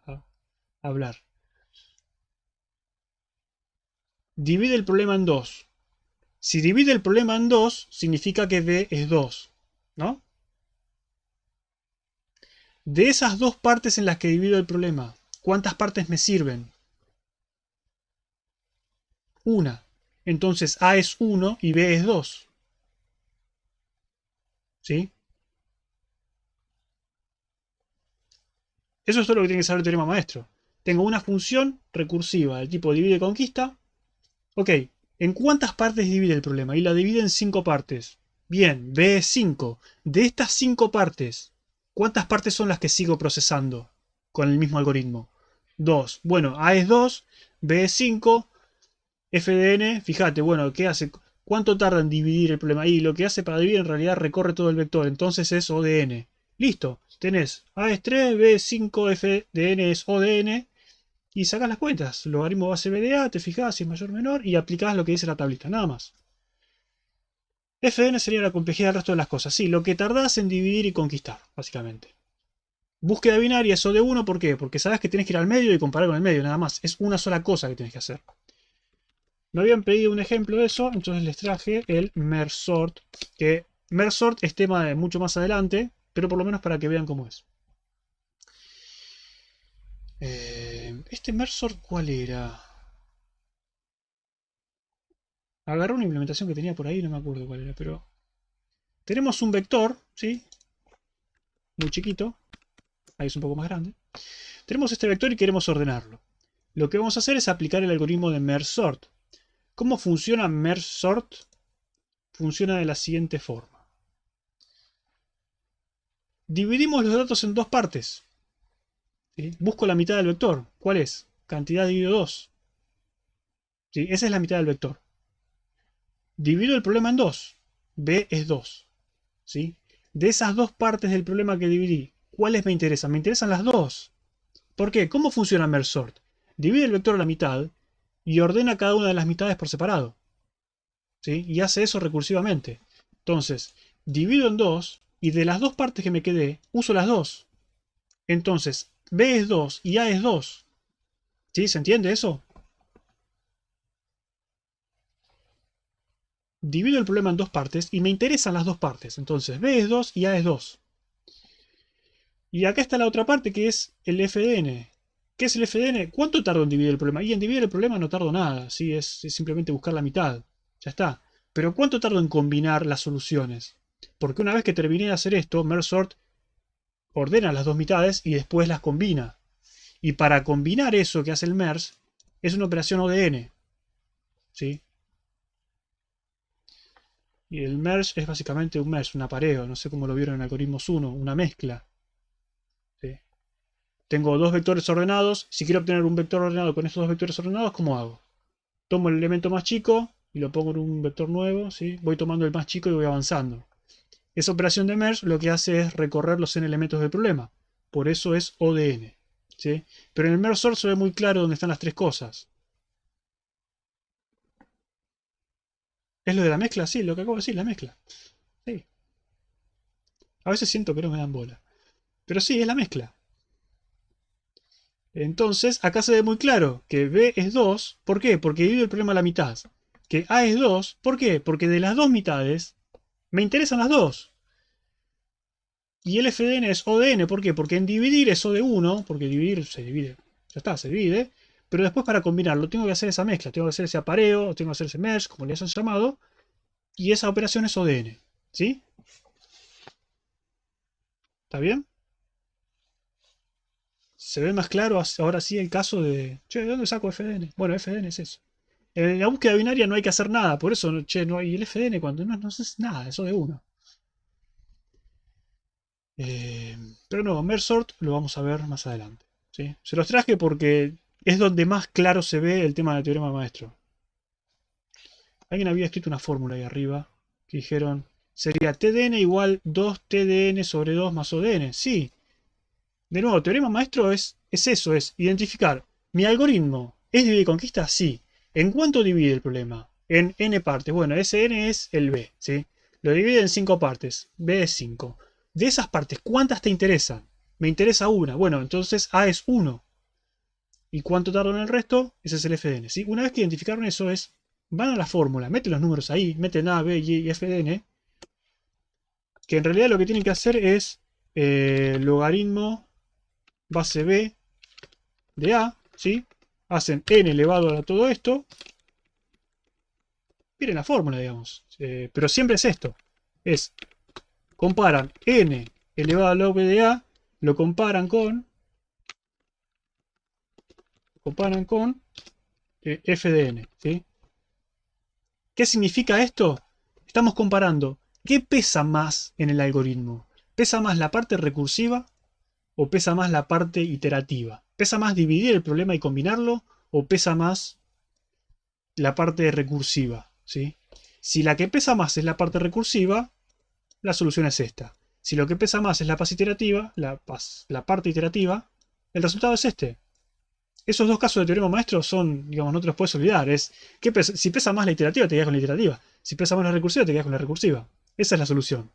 hablar. Divide el problema en 2. Si divide el problema en 2, significa que B es 2, ¿no? De esas dos partes en las que divido el problema, ¿cuántas partes me sirven? Una. Entonces A es 1 y B es 2. ¿Sí? Eso es todo lo que tiene que saber el teorema maestro. Tengo una función recursiva del tipo divide y conquista. Ok, ¿en cuántas partes divide el problema? Y la divide en 5 partes. Bien, B es 5. De estas 5 partes, ¿cuántas partes son las que sigo procesando con el mismo algoritmo? 2. Bueno, A es 2, B es 5, f de n, fíjate, bueno, ¿qué hace? ¿Cuánto tarda en dividir el problema? Y lo que hace para dividir en realidad recorre todo el vector, entonces es O de n. Listo, tenés A es 3, B es 5, f de n es O de n, y sacás las cuentas. Logaritmo base B de A, te fijás si es mayor o menor, y aplicás lo que dice la tablita, nada más. F de n sería la complejidad del resto de las cosas. Sí, lo que tardás en dividir y conquistar, básicamente. Búsqueda binaria es O de 1, ¿por qué? Porque sabes que tenés que ir al medio y comparar con el medio, nada más. Es una sola cosa que tenés que hacer. Me habían pedido un ejemplo de eso, entonces les traje el merge sort, que merge sort es tema de mucho más adelante, pero por lo menos para que vean cómo es. Este merge sort, ¿cuál era? Agarré una implementación que tenía por ahí, no me acuerdo cuál era, pero... Tenemos un vector, ¿sí? Muy chiquito. Ahí es un poco más grande. Tenemos este vector y queremos ordenarlo. Lo que vamos a hacer es aplicar el algoritmo de merge sort. ¿Cómo funciona merge sort? Funciona de la siguiente forma. Dividimos los datos en dos partes. ¿Sí? Busco la mitad del vector. ¿Cuál es? Cantidad dividido 2. ¿Sí? Esa es la mitad del vector. Divido el problema en 2. B es 2. ¿Sí? De esas dos partes del problema que dividí, ¿cuáles me interesan? Me interesan las dos. ¿Por qué? ¿Cómo funciona merge sort? Divide el vector a la mitad y ordena cada una de las mitades por separado. ¿Sí? Y hace eso recursivamente. Entonces, divido en 2 y de las dos partes que me quedé, uso las dos. Entonces, B es 2 y A es 2. ¿Sí? ¿Se entiende eso? Divido el problema en dos partes y me interesan las dos partes. Entonces, B es 2 y A es 2. Y acá está la otra parte que es el FDN. ¿Qué es el FDN? ¿Cuánto tardo en dividir el problema? Y en dividir el problema no tardo nada. ¿Sí? Es simplemente buscar la mitad. Ya está. Pero ¿cuánto tardo en combinar las soluciones? Porque una vez que terminé de hacer esto, merge sort ordena las dos mitades y después las combina. Y para combinar eso que hace el merge, es una operación ODN. ¿Sí? Y el merge es básicamente un merge, un apareo. No sé cómo lo vieron en Algoritmos 1, una mezcla. ¿Sí? Tengo dos vectores ordenados. Si quiero obtener un vector ordenado con estos dos vectores ordenados, ¿cómo hago? tomo el elemento más chico y lo pongo en un vector nuevo, ¿sí? Voy tomando el más chico y voy avanzando. Esa operación de merge lo que hace es recorrer los n elementos del problema. Por eso es O de n, ¿sí? Pero en el merge sort se ve muy claro dónde están las tres cosas. ¿Es lo de la mezcla? Sí, lo que acabo de decir, la mezcla. Sí. A veces siento que no me dan bola. Pero sí, es la mezcla. Entonces, acá se ve muy claro que B es 2. ¿Por qué? Porque divide el problema a la mitad. Que A es 2. ¿Por qué? Porque de las dos mitades me interesan las dos. Y el f de n es O de n. ¿Por qué? Porque en dividir es O de 1. Porque dividir se divide. Ya está, se divide. Pero después para combinarlo tengo que hacer esa mezcla. Tengo que hacer ese apareo. Tengo que hacer ese merge, como le hayan llamado. Y esa operación es O de n. ¿Sí? ¿Está bien? Se ve más claro ahora sí el caso de... Che, ¿de dónde saco f de n? Bueno, f de n es eso. En la búsqueda binaria no hay que hacer nada. Por eso, che, no hay el f de n cuando no es nada. Eso de 1. Pero no, merge sort lo vamos a ver más adelante. ¿Sí? Se los traje porque es donde más claro se ve el tema del teorema maestro. Alguien había escrito una fórmula ahí arriba que dijeron sería tdn igual 2tdn sobre 2 más odn. Sí. De nuevo, teorema maestro es eso, es identificar. ¿Mi algoritmo es divide y conquista? Sí. ¿En cuánto divide el problema? En n partes. Bueno, ese n es el b, ¿sí? Lo divide en 5 partes. B es 5. De esas partes, ¿cuántas te interesan? Me interesa una. Bueno, entonces A es 1. ¿Y cuánto tardo en el resto? Ese es el f de n, ¿sí? Una vez que identificaron eso es, van a la fórmula, meten los números ahí, meten A, B, y f de n, que en realidad lo que tienen que hacer es logaritmo base B de A, ¿sí? Hacen n elevado a todo esto. Miren la fórmula, digamos. Pero siempre es esto. Comparan n elevado a log de A, lo comparan con f de n, ¿sí? ¿Qué significa esto? Estamos comparando qué pesa más en el algoritmo. ¿Pesa más la parte recursiva o pesa más la parte iterativa? ¿Pesa más dividir el problema y combinarlo o pesa más la parte recursiva? ¿Sí? Si la que pesa más es la parte recursiva, la solución es esta. Si lo que pesa más es la parte iterativa, el resultado es este. Esos dos casos de teorema maestro son, digamos, no te los puedes olvidar. Si pesa más la iterativa, te quedas con la iterativa. Si pesa más la recursiva, te quedas con la recursiva. Esa es la solución.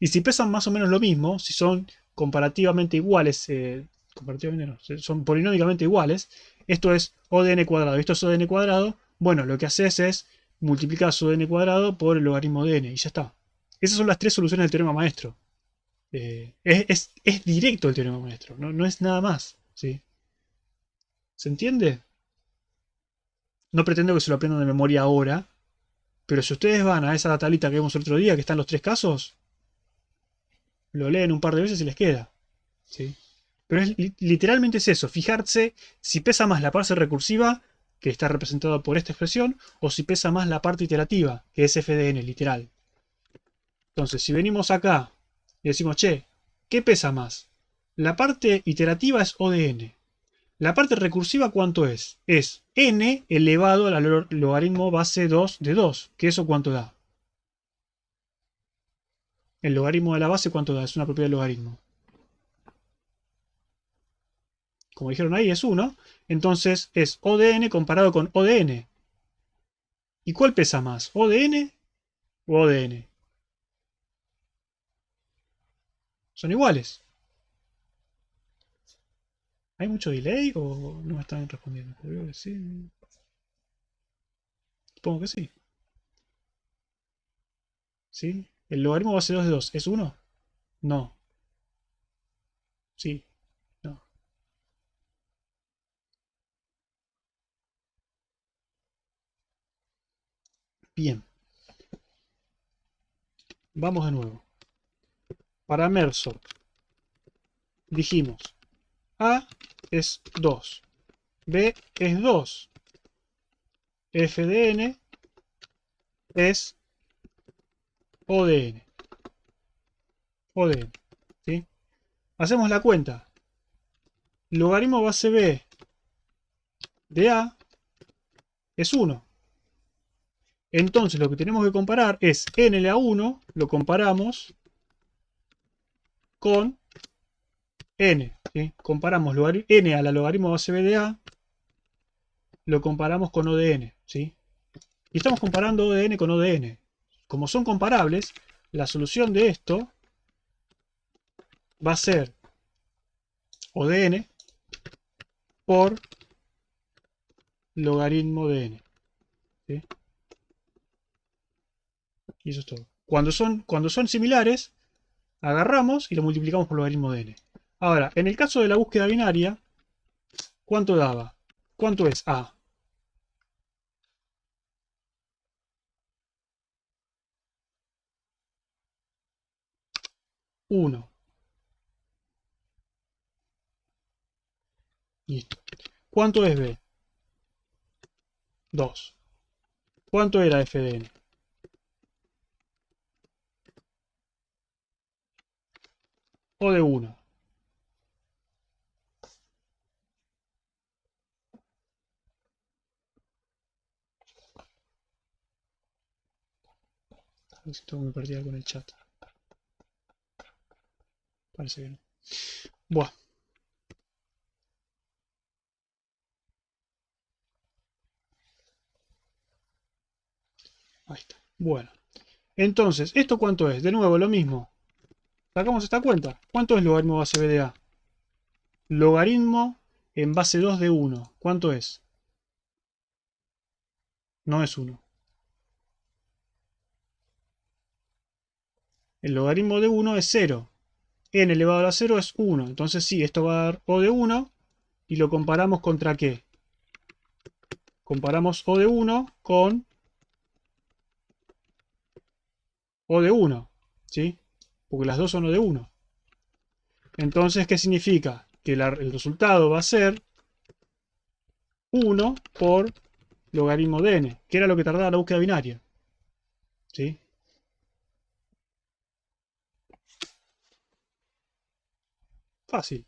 Y si pesan más o menos lo mismo, si son comparativamente iguales, son polinómicamente iguales, esto es O de n cuadrado, esto es O de n cuadrado, bueno, lo que haces es multiplicar O de n cuadrado por el logaritmo de n y ya está. Esas son las tres soluciones del teorema maestro. Es directo el teorema maestro, no es nada más, ¿sí? ¿Se entiende? No pretendo que se lo aprendan de memoria ahora, pero si ustedes van a esa tablita que vimos el otro día, que están los tres casos, lo leen un par de veces y les queda, ¿sí? Pero literalmente es eso, fijarse si pesa más la parte recursiva, que está representada por esta expresión, o si pesa más la parte iterativa, que es f de n, literal. Entonces, si venimos acá y decimos, che, ¿qué pesa más? La parte iterativa es O de n. La parte recursiva, ¿cuánto es? Es n elevado al logaritmo base 2 de 2. ¿Que eso cuánto da? El logaritmo de la base, ¿cuánto da? Es una propiedad del logaritmo. Como dijeron ahí, es 1. Entonces es O de n comparado con O de n. ¿Y cuál pesa más? ¿O de n o O de n? Son iguales. ¿Hay mucho delay o no me están respondiendo? Creo que sí. Supongo que sí. ¿Sí? ¿El logaritmo base 2 de 2 es 1? No. Sí. No. Bien. Vamos de nuevo. Para Merge dijimos A es 2. B es 2. F de n es O de n. O de n. ¿Sí? Hacemos la cuenta. Logaritmo base B de A es 1. Entonces lo que tenemos que comparar es n a 1, lo comparamos con n. ¿Sí? Comparamos n a la logaritmo base b de a, lo comparamos con O de n. ¿Sí? Y estamos comparando O de n con O de n. Como son comparables, la solución de esto va a ser O de n por logaritmo de n. ¿Sí? Y eso es todo. Cuando son similares, agarramos y lo multiplicamos por logaritmo de n. Ahora, en el caso de la búsqueda binaria, ¿cuánto daba? ¿Cuánto es A? 1. Listo. ¿Cuánto es B? 2. ¿Cuánto era f de n? O de 1. A ver si tengo que perder algo en el chat. Parece que no. Buah. Ahí está. Bueno. Entonces, ¿esto cuánto es? De nuevo, lo mismo. Sacamos esta cuenta. ¿Cuánto es logaritmo base b de a? Logaritmo en base 2 de 1. ¿Cuánto es? No es 1. El logaritmo de 1 es 0. N elevado a la 0 es 1. Entonces sí, esto va a dar O de 1. Y lo comparamos contra qué. Comparamos O de 1 con O de 1. ¿Sí? Porque las dos son O de 1. Entonces, ¿qué significa? Que el resultado va a ser 1 por logaritmo de n, que era lo que tardaba la búsqueda binaria. ¿Sí? Fácil.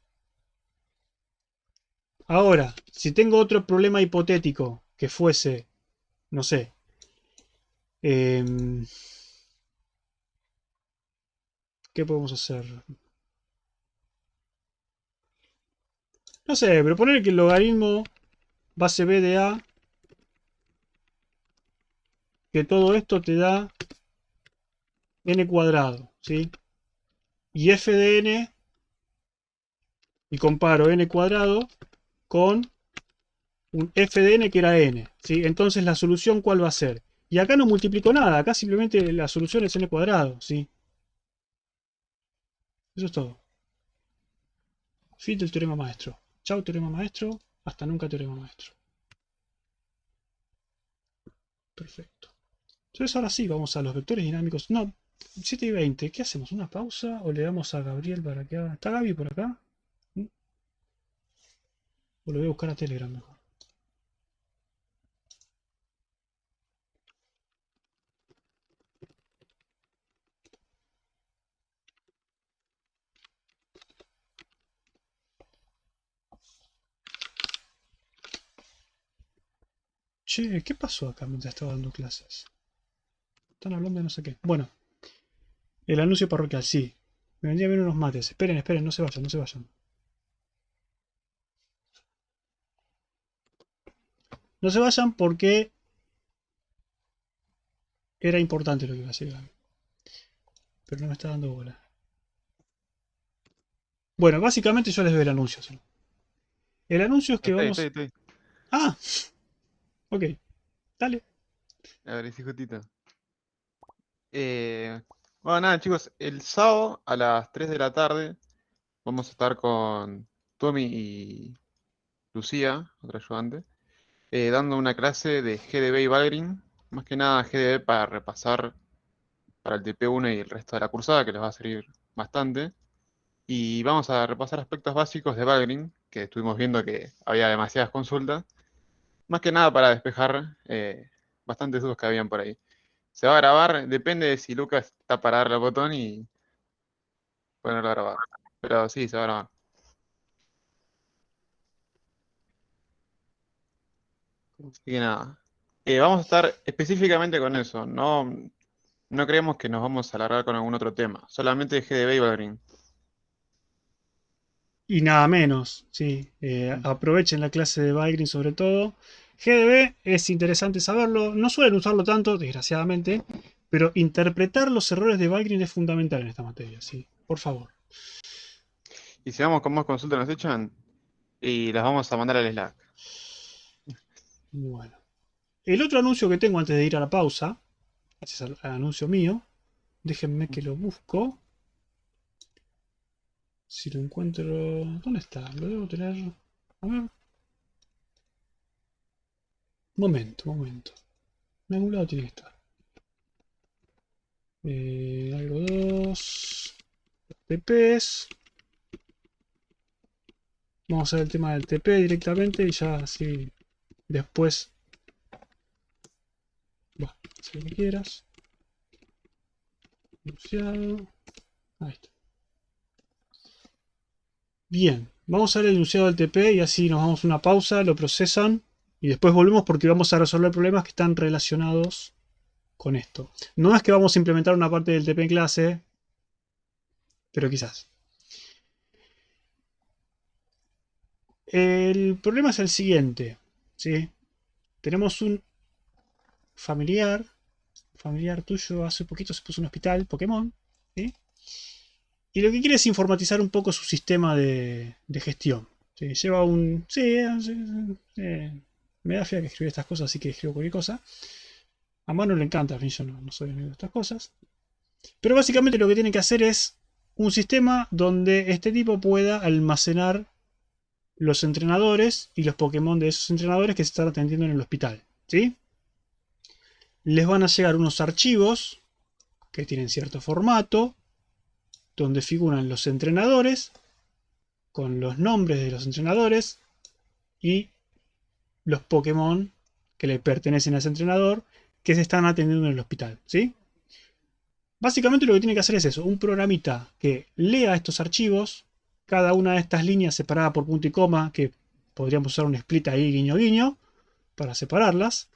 Ahora, si tengo otro problema hipotético que fuese, no sé, ¿qué podemos hacer? No sé, pero poner que el logaritmo base b de a, que todo esto te da n cuadrado, ¿sí? Y f de n, y comparo n cuadrado con un f de n que era n, ¿sí? Entonces la solución ¿cuál va a ser? Y acá no multiplico nada, acá simplemente la solución es n cuadrado, ¿sí? Eso es todo. Fin del teorema maestro. Chau teorema maestro, hasta nunca teorema maestro. Perfecto. Entonces ahora sí, vamos a los vectores dinámicos. No, 7:20. ¿Qué hacemos? ¿Una pausa o le damos a Gabriel para que haga? ¿Está Gaby por acá? ¿Mm? O lo voy a buscar a Telegram mejor. Che, ¿qué pasó acá mientras estaba dando clases? Están hablando de no sé qué. Bueno, el anuncio parroquial, sí. Me vendría bien unos mates. Esperen, esperen, no se vayan, no se vayan. No se vayan porque era importante lo que iba a decir Gaby. Pero no me está dando bola. Bueno, básicamente yo les doy el anuncio. ¿Sí? El anuncio es que vamos... Estoy. Ah, ok. Dale. A ver, sí, justito. Bueno, nada, chicos, el sábado a las 3 de la tarde vamos a estar con Tommy y Lucía, otra ayudante, dando una clase de GDB y Valgrind. Más que nada GDB para repasar para el TP1 y el resto de la cursada, que les va a servir bastante. Y vamos a repasar aspectos básicos de Valgrind, que estuvimos viendo que había demasiadas consultas. Más que nada para despejar bastantes dudas que habían por ahí. Se va a grabar, depende de si Lucas está para darle al botón y ponerlo a grabar. Pero sí, se va a grabar. Así que nada. Vamos a estar específicamente con eso. No creemos que nos vamos a alargar con algún otro tema. Solamente GDB y Valgrind. Y nada menos, sí. Aprovechen la clase de Valgrind sobre todo. GDB es interesante saberlo. No suelen usarlo tanto, desgraciadamente. Pero interpretar los errores de Valgrind es fundamental en esta materia, sí. Por favor. Y si vamos con más consultas nos echan y las vamos a mandar al Slack. Bueno. El otro anuncio que tengo antes de ir a la pausa, gracias al anuncio mío, déjenme que lo busco. Si lo encuentro... ¿Dónde está? Lo debo tener... A ver. Momento. En algún lado tiene que estar. Algo 2. TPs. Vamos a ver el tema del TP directamente y ya así después. Bueno, haz lo que quieras. Enunciado. Ahí está. Bien, vamos a ver el enunciado del TP y así nos damos una pausa, lo procesan y después volvemos porque vamos a resolver problemas que están relacionados con esto. No es que vamos a implementar una parte del TP en clase, pero quizás. El problema es el siguiente, ¿sí? Tenemos un familiar tuyo hace poquito se puso en un hospital, Pokémon, ¿sí? Y lo que quiere es informatizar un poco su sistema de gestión. ¿Sí? Lleva un... Sí, me da fea que escribir estas cosas, así que escribo cualquier cosa. A mano le encanta, a mí yo no soy amigo de estas cosas. Pero básicamente lo que tiene que hacer es un sistema donde este tipo pueda almacenar los entrenadores y los Pokémon de esos entrenadores que se están atendiendo en el hospital. ¿Sí? Les van a llegar unos archivos que tienen cierto formato, donde figuran los entrenadores, con los nombres de los entrenadores y los Pokémon que le pertenecen a ese entrenador que se están atendiendo en el hospital, ¿sí? Básicamente lo que tiene que hacer es eso, un programita que lea estos archivos, cada una de estas líneas separada por punto y coma, que podríamos usar un split ahí guiño guiño, para separarlas.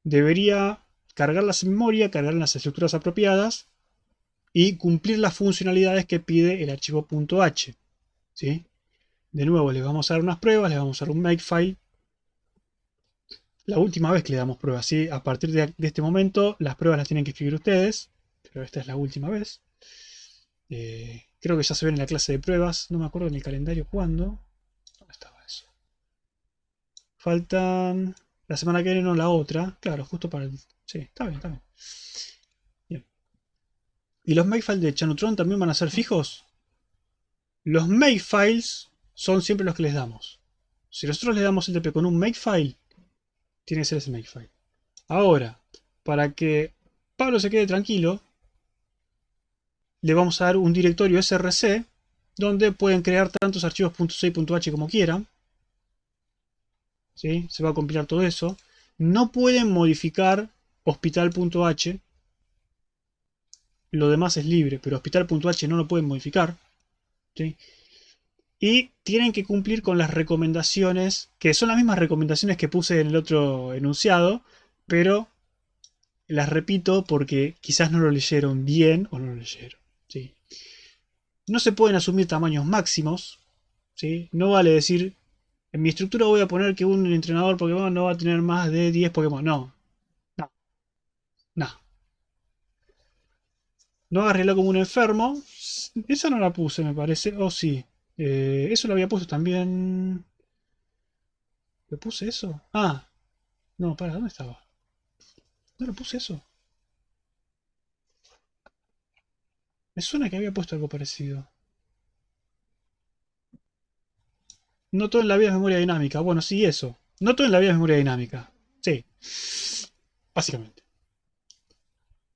Debería cargarlas en memoria, cargar en las estructuras apropiadas, y cumplir las funcionalidades que pide el archivo .h. ¿Sí? De nuevo, les vamos a dar unas pruebas, les vamos a dar un makefile. La última vez que le damos pruebas, ¿sí? A partir de este momento, las pruebas las tienen que escribir ustedes, pero esta es la última vez. Creo que ya se ven en la clase de pruebas, no me acuerdo en el calendario cuándo. ¿Dónde estaba eso? Faltan... La semana que viene, no la otra. Claro, justo para el... Sí, está bien, está bien. ¿Y los makefiles de Chanutron también van a ser fijos? Los makefiles son siempre los que les damos. Si nosotros le damos el TP con un makefile, tiene que ser ese makefile. Ahora, para que Pablo se quede tranquilo, le vamos a dar un directorio src donde pueden crear tantos archivos .c y .h como quieran. ¿Sí? Se va a compilar todo eso. No pueden modificar hospital.h. Lo demás es libre, pero hospital.h no lo pueden modificar. ¿Sí? Y tienen que cumplir con las recomendaciones, que son las mismas recomendaciones que puse en el otro enunciado, pero las repito porque quizás no lo leyeron bien o no lo leyeron. ¿Sí? No se pueden asumir tamaños máximos. ¿Sí? No vale decir, en mi estructura voy a poner que un entrenador Pokémon no va a tener más de 10 Pokémon. No. No hagas reloj como un enfermo. Esa no la puse, me parece. Oh, sí. Eso lo había puesto también. ¿Lo puse eso? Ah. No, para, ¿dónde estaba? No lo puse eso. Me suena que había puesto algo parecido. No todo en la vida es memoria dinámica. Bueno, sí, eso. No todo en la vida es memoria dinámica. Sí. Básicamente.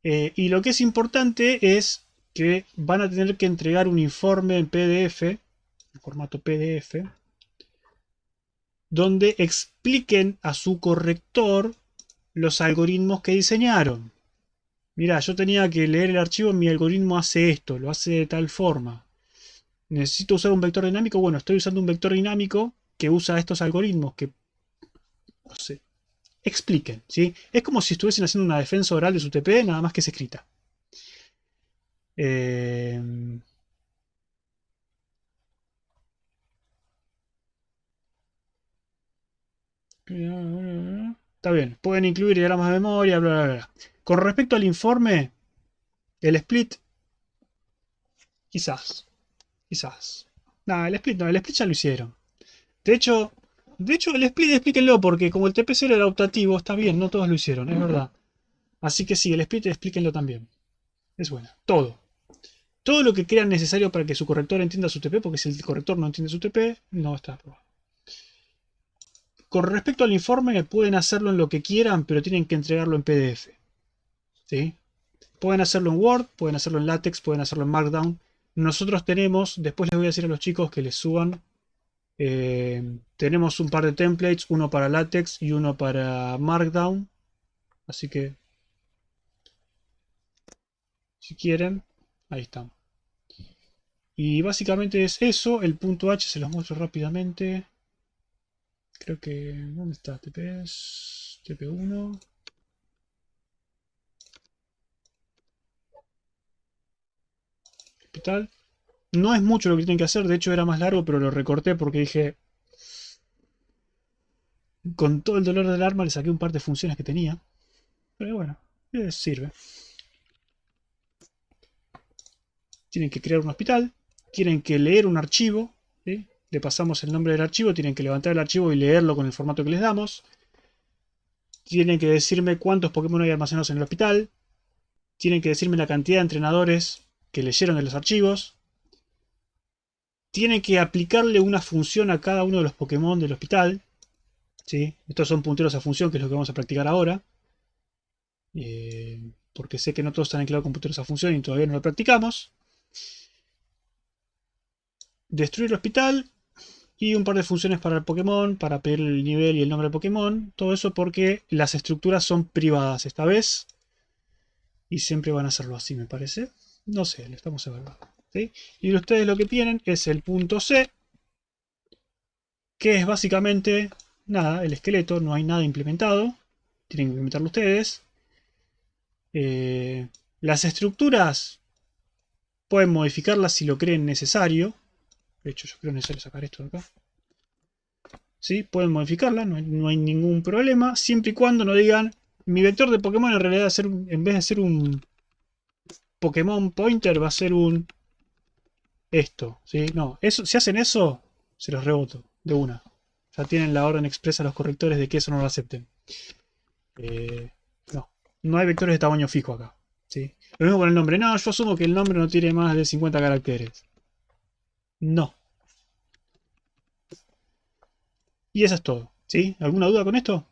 Y lo que es importante es que van a tener que entregar un informe en PDF, en formato PDF, donde expliquen a su corrector los algoritmos que diseñaron. Mira, yo tenía que leer el archivo, mi algoritmo hace esto, lo hace de tal forma. Necesito usar un vector dinámico. Bueno, estoy usando un vector dinámico que usa estos algoritmos que no sé, expliquen, ¿sí? Es como si estuviesen haciendo una defensa oral de su TP, nada más que es escrita. Está bien, pueden incluir diagramas de memoria, bla, bla, bla. Con respecto al informe, el split, quizás. No, el split no, el split ya lo hicieron. De hecho, el split explíquenlo, porque como el TP0 era optativo, está bien, no todos lo hicieron, es verdad. Así que sí, el split explíquenlo también. Es bueno. Todo. Todo lo que crean necesario para que su corrector entienda su TP, porque si el corrector no entiende su TP, no está aprobado. Con respecto al informe, pueden hacerlo en lo que quieran, pero tienen que entregarlo en PDF. ¿Sí? Pueden hacerlo en Word, pueden hacerlo en LaTeX, pueden hacerlo en Markdown. Nosotros tenemos, después les voy a decir a los chicos que les suban. Tenemos un par de templates, uno para LaTeX y uno para Markdown. Así que, si quieren, ahí están. Y básicamente es eso. El punto H se los muestro rápidamente. Creo que... ¿Dónde está? TPS, TP1. Hospital. No es mucho lo que tienen que hacer. De hecho era más largo, pero lo recorté porque dije... Con todo el dolor del arma le saqué un par de funciones que tenía. Pero bueno, sirve. Tienen que crear un hospital. Tienen que leer un archivo. ¿Sí? Le pasamos el nombre del archivo. Tienen que levantar el archivo y leerlo con el formato que les damos. Tienen que decirme cuántos Pokémon hay almacenados en el hospital. Tienen que decirme la cantidad de entrenadores que leyeron de los archivos. Tienen que aplicarle una función a cada uno de los Pokémon del hospital. ¿Sí? Estos son punteros a función, que es lo que vamos a practicar ahora. Porque sé que no todos están en claro con punteros a función y todavía no lo practicamos. Destruir el hospital. Y un par de funciones para el Pokémon, para pedir el nivel y el nombre del Pokémon. Todo eso porque las estructuras son privadas esta vez. Y siempre van a hacerlo así, me parece. No sé, lo estamos evaluando. ¿Sí? Y ustedes lo que tienen es el punto C, que es básicamente nada, el esqueleto, no hay nada implementado. Tienen que implementarlo ustedes. Las estructuras pueden modificarlas si lo creen necesario. De hecho, yo creo necesario sacar esto de acá. ¿Sí? Pueden modificarla, no hay ningún problema, siempre y cuando no digan mi vector de Pokémon en realidad en vez de ser un Pokémon Pointer va a ser un esto, ¿sí? No, eso, si hacen eso, se los reboto de una. Ya tienen la orden expresa a los correctores de que eso no lo acepten. No hay vectores de tamaño fijo acá, ¿sí? Lo mismo con el nombre. No, yo asumo que el nombre no tiene más de 50 caracteres. No. Y eso es todo, ¿sí? ¿Alguna duda con esto?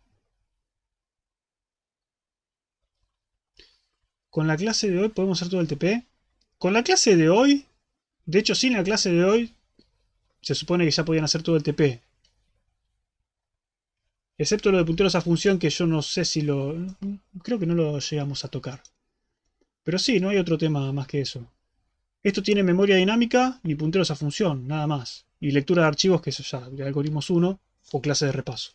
Con la clase de hoy podemos hacer todo el TP. Con la clase de hoy, de hecho sin la clase de hoy, se supone que ya podían hacer todo el TP. Excepto lo de punteros a función, que yo no sé si lo... Creo que no lo llegamos a tocar. Pero sí, no hay otro tema más que eso. Esto tiene memoria dinámica y punteros a función, nada más. Y lectura de archivos, que eso ya, de algoritmos 1 o clase de repaso.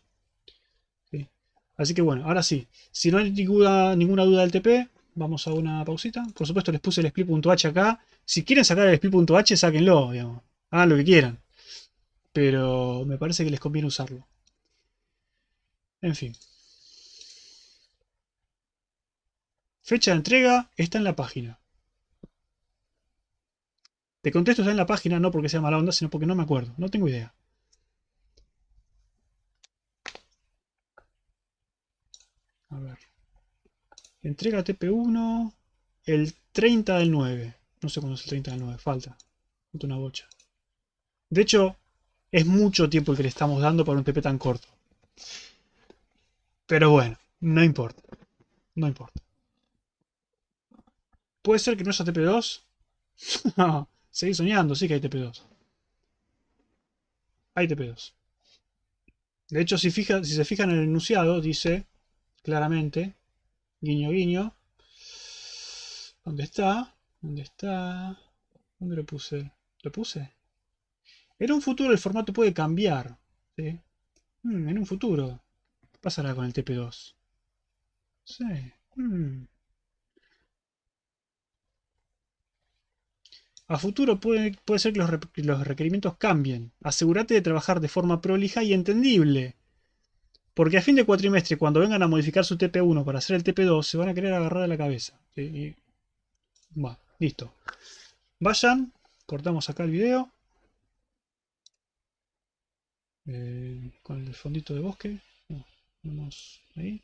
¿Sí? Así que bueno, ahora sí. Si no hay ninguna duda del TP, vamos a una pausita. Por supuesto les puse el split.h acá. Si quieren sacar el split.h, sáquenlo, digamos. Hagan lo que quieran. Pero me parece que les conviene usarlo. En fin. Fecha de entrega está en la página. Te contesto está en la página, no porque sea mala onda, sino porque no me acuerdo. No tengo idea. A ver. Entrega TP1 el 30 del 9. No sé cuándo es el 30 del 9. Falta una bocha. De hecho, es mucho tiempo el que le estamos dando para un TP tan corto. Pero bueno, no importa. No importa. ¿Puede ser que no haya TP2? No, seguí soñando, sí que hay TP2. Hay TP2. De hecho, si se fijan en el enunciado, dice claramente, guiño guiño. ¿Dónde está? ¿Dónde está? ¿Dónde lo puse? ¿Lo puse? En un futuro el formato puede cambiar. ¿Sí? En un futuro. ¿Qué pasará con el TP2? Sí. A futuro puede ser que los requerimientos cambien. Asegúrate de trabajar de forma prolija y entendible. Porque a fin de cuatrimestre, cuando vengan a modificar su TP1 para hacer el TP2, se van a querer agarrar a la cabeza. Va, listo. Vayan, cortamos acá el video. Con el fondito de bosque. Vamos ahí.